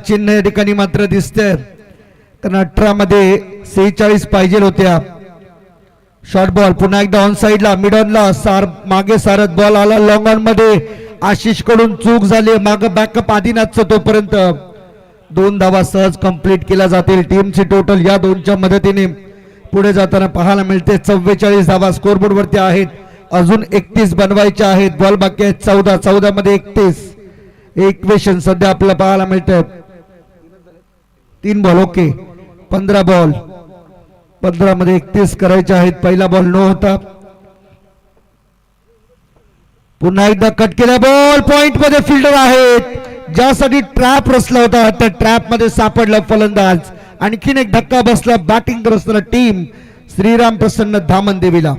चिन्ह या ठिकाणी मात्र दिसतंय कारण 18 मध्ये 46 पाहिजे होत्या. शॉर्ट बॉल पुन्हा एकदा ऑन साइडला मिड ऑनला मागे सारत बॉल आला लॉंग ऑन मध्ये. आशिष कडून चूक झाली. मागे बॅकअप आदिनाथचं तोपर्यंत 2 धावा सहज कंप्लीट केल्या जातील. टीमची टोटल या 2च्या मदतीने पुढे जाताना पाहायला मिळते. 44 धावा स्कोरबोर्ड वरती आहेत. अजून 31 बनवायच्या आहेत. बॉल बाकी आहेत 14 मध्ये 31. इक्वेशन सध्या आपल्याला पाहायला मिळतं. 3 बॉल ओके 15 बॉल 15 मध्ये 31 करायचे आहेत. पहिला बॉल नो होता. पुन्हा एकदा कट केला बॉल पॉइंट मध्ये फिल्डर आहेत ज्यासाठी ट्रॅप रचला होता त्या ट्रॅप मध्ये सापडला फलंदाज. आणखीन एक धक्का बसला बॅटिंग करत असताना टीम श्रीराम प्रसन्न धामन देवीला.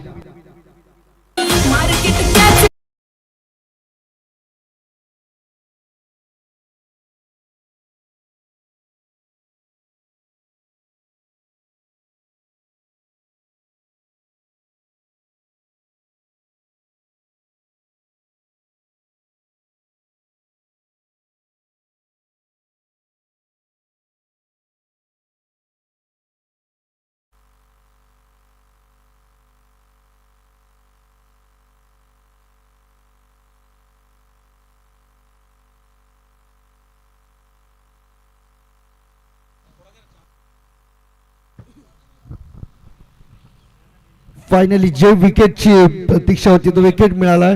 फायनली जे विकेटची प्रतीक्षा होती तो विकेट मिळाला.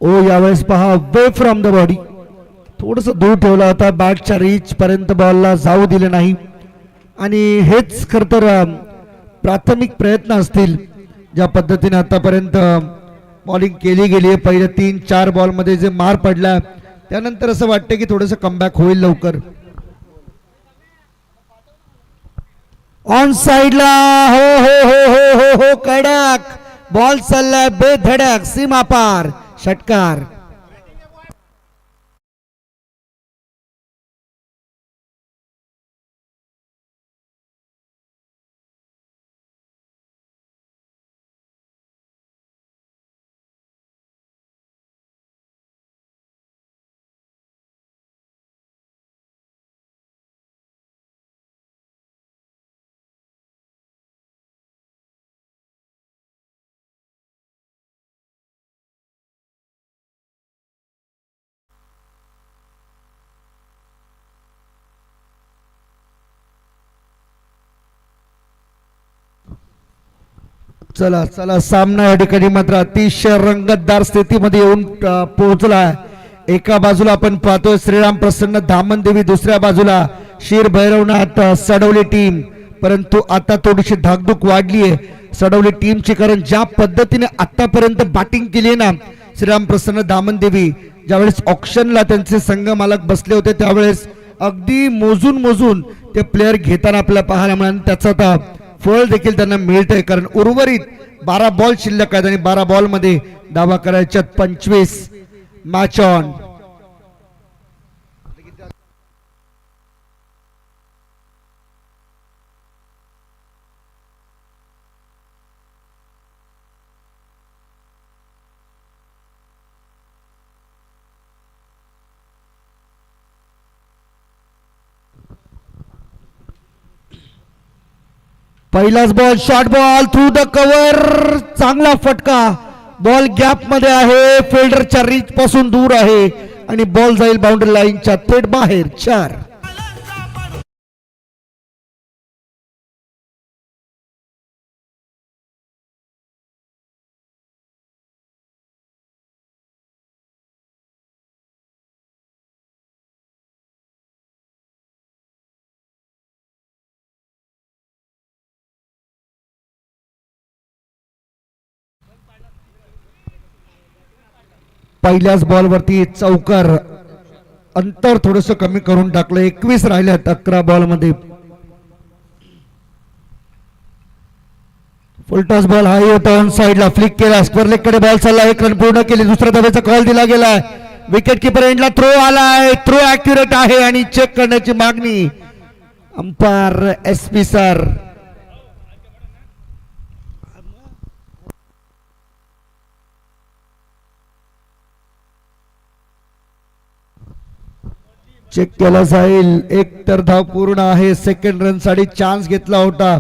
ओ यावेळेस पहा वे फ्रॉम द बॉडी थोडस दूर ठेवला होता. बॅटच्या रीच पर्यंत बॉलला जाऊ दिले नाही आणि हेच खर तर प्राथमिक प्रयत्न असतील ज्या पद्धतीने आतापर्यंत बॉलिंग केली गेली आहे. पहिल्या 3-4 बॉल मध्ये जे मार पडला त्यानंतर असं वाटतं की थोडंसं कमबॅक होईल लवकर. ऑन साइडला हो हो हो हो हो हो कडक बॉल चाललाय बेधडक सीमा पार षटकार. चला चला सामना या ठिकाणी मात्र अतिशय रंगतदार स्थितीमध्ये येऊन पोहोचला. एका बाजूला आपण पाहतोय श्रीराम प्रसन्न धामणदेवी, दुसऱ्या बाजूला शीर भैरवनाथ सडवली टीम. परंतु आता थोडीशी धाकधूक वाढली आहे सडवली टीमची, कारण ज्या पद्धतीने आतापर्यंत बॅटिंग केली आहे ना श्रीराम प्रसन्न धामणदेवी, ज्यावेळेस ऑक्शनला त्यांचे संघ मालक बसले होते त्यावेळेस अगदी मोजून मोजून ते प्लेयर घेताना आपल्याला पाहायला मिळालं. त्याचं आता फळ देखील त्यांना मिळतंय, कारण उर्वरित 12 बॉल शिल्लक आहेत आणि 12 बॉल मध्ये धावा करायच्यात 25. Match on. पहिलाच ball short ball through the cover, चांगला फटका. बॉल गॅप मध्ये आहे, फिल्डरच्या रीच पासून दूर आहे आणि बॉल जाईल बाउंड्री लाईनच्या थेट बाहेर. 4. पहिल्याच बॉलवरती चौकार, अंतर थोडस कमी करून टाकलं. 21 राहिल्यात 11 बॉल मध्ये. फुलटॉस बॉल हाय होता, ऑन साइडला फ्लिक केला, स्क्वेअर लेग कडे बॉल चालला. 1 रन पूर्ण केली. दुसऱ्या धावेचा कॉल दिला गेलाय. विकेट किपर एंडला थ्रो आलाय, थ्रो ऍक्युरेट आहे आणि चेक करण्याची मागणी अंपायर SP सर. चेक केला जाईल. एक तर धाव पूर्ण आहे. सेकंड रन साठी चान्स घेतला होता.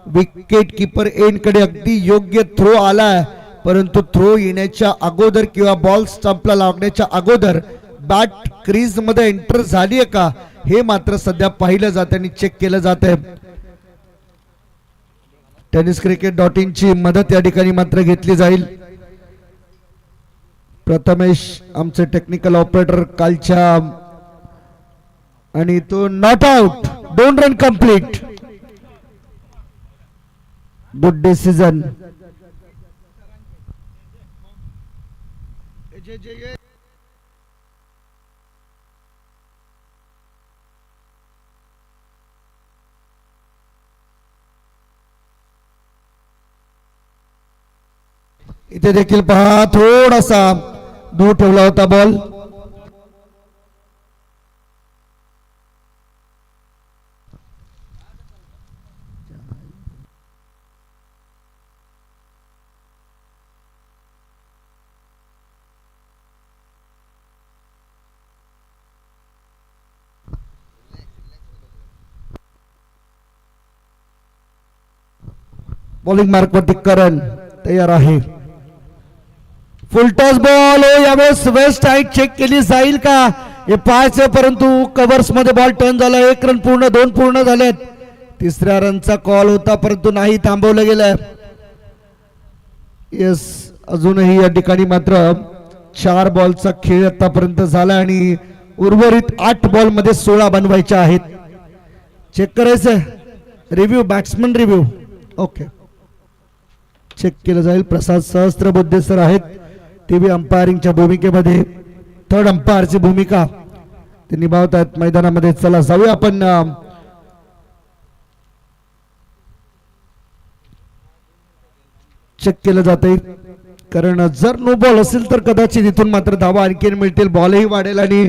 विकेट किपर एंड कडे अगदी योग्य थ्रो आलाय, परंतु थ्रो येण्याच्या अगोदर किंवा बॉल स्टंपला लागण्याच्या अगोदर बॅट क्रीज मध्ये एंटर झालीये का हे मात्र सध्या पाहिलं जात आणि चेक केलं जात आहे. tenniscricket.in ची मदत या ठिकाणी मात्र घेतली जाईल. प्रथमेश आमचे टेक्निकल ऑपरेटर कालच्या, आणि तो not out. 2 run complete. Good decision. इथे देखील पहा थोडासा दूर ठेवला होता बॉल. बॉलिंग मार्क वरती करण तयार आहे. फुलटॉस बॉल यावेळेस वेस्ट हाईट चेक केली जाईल का हे पाहायचं, परंतु कव्हर्स मध्ये बॉल टर्न झाला. 1 रन पूर्ण, 2 पूर्ण झालेत. 3ऱ्या रनचा कॉल होता परंतु नाही, थांबवलं गेलं. येस, अजूनही या ठिकाणी मात्र 4 बॉलचा खेळ आतापर्यंत झाला आणि उर्वरित 8 बॉल मध्ये 16 बनवायचे आहेत. चेक करायचं. Review, batsman review. Okay, check केलं जाईल. प्रसाद सहस्त्रबुद्धे सर आहेत टीव्ही अंपायरिंगच्या भूमिकेमध्ये. थर्ड अंपायरची भूमिका ते निभावत आहेत मैदानामध्ये. चला जाऊया आपण चेक केलं जाते, कारण जर नो बॉल असेल तर कदाचित इथून मात्र धावा आणखी मिळतील, बॉलही वाढेल आणि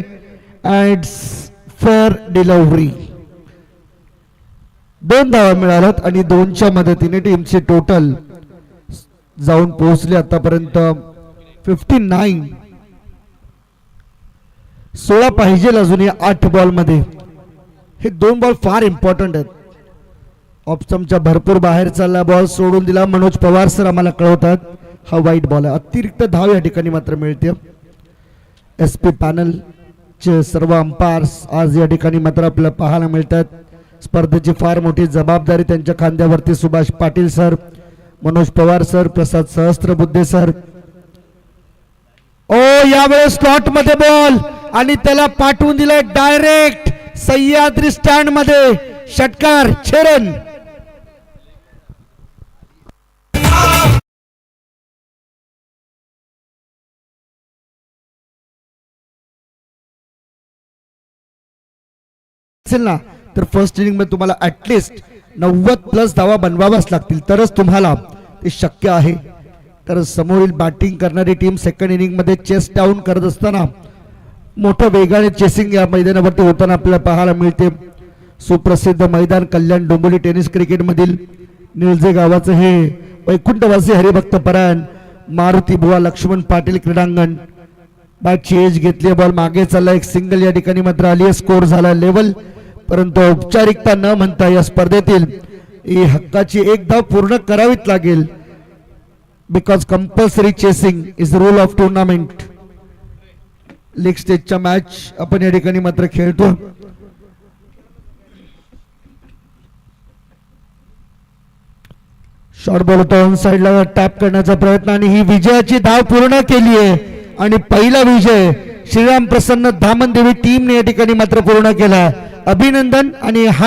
फेअर डिलिव्हरी. 2 धावा मिळाल्यात आणि 2च्या मदतीने टीमची टोटल जाऊन पोहोचले आतापर्यंत 59. 16 पाहिजे अजून या 8 बॉल मध्ये. हे 2 बॉल फार इम्पॉर्टंट आहेत. ऑप्शनच्या भरपूर बाहेर चालला, बॉल सोडून दिला. मनोज पवार सर आम्हाला कळवतात हा वाईट बॉल आहे. अतिरिक्त धाव या ठिकाणी मात्र मिळते. SP पॅनल चे सर्व अंपायर्स आज या ठिकाणी मात्र आपल्याला पाहायला मिळतात. स्पर्धेची फार मोठी जबाबदारी त्यांच्या खांद्यावरती. सुभाष पाटील सर, मनोज पवार सर, प्रसाद सहस्त्रबुद्धे सर. ओ यावेळेस स्लॉट मध्ये बॉल आणि त्याला पाठवून दिलाय डायरेक्ट सह्याद्री स्टँड मध्ये. षटकार छेरन. असेल ना तर फर्स्ट इनिंग मध्ये तुम्हाला ऍटलिस्ट 90+ धावा बनवाव्याच लागतील तरच तुम्हाला ते शक्य आहे. तर समोरील बॅटिंग करणारी टीम सेकंड इनिंग मध्ये चेस डाऊन करत असताना मोठ्या वेगाने चेसिंग या मैदानावरती होताना आपल्याला पाहायला मिळते. सुप्रसिद्ध मैदान कल्याण डोंबिवली टेनिस क्रिकेट मधील निळजे गावाचं हे वैकुंठवासी हरिभक्त परायण मारुती बुवा लक्ष्मण पाटील क्रीडांगण. बॅटची एज घेतली, बॉल मागे चालला, एक सिंगल या ठिकाणी मात्र आली, स्कोर झाला लेवल. परंतु औपचारिकता न म्हणता या स्पर्धेतील ही हक्काची एक धाव पूर्ण करावीच लागेल. Because compulsory chasing is rule of tournament. League स्टेजच्या मॅच आपण या ठिकाणी मात्र खेळतो. शॉर्ट बॉल होता ऑन साइडला टॅप करण्याचा प्रयत्न आणि ही विजयाची धाव पूर्ण केली आहे आणि पहिला विजय श्रीराम प्रसन्न धामणदेवी टीमने या ठिकाणी मात्र पूर्ण केला. अभिनंदन. आणि हा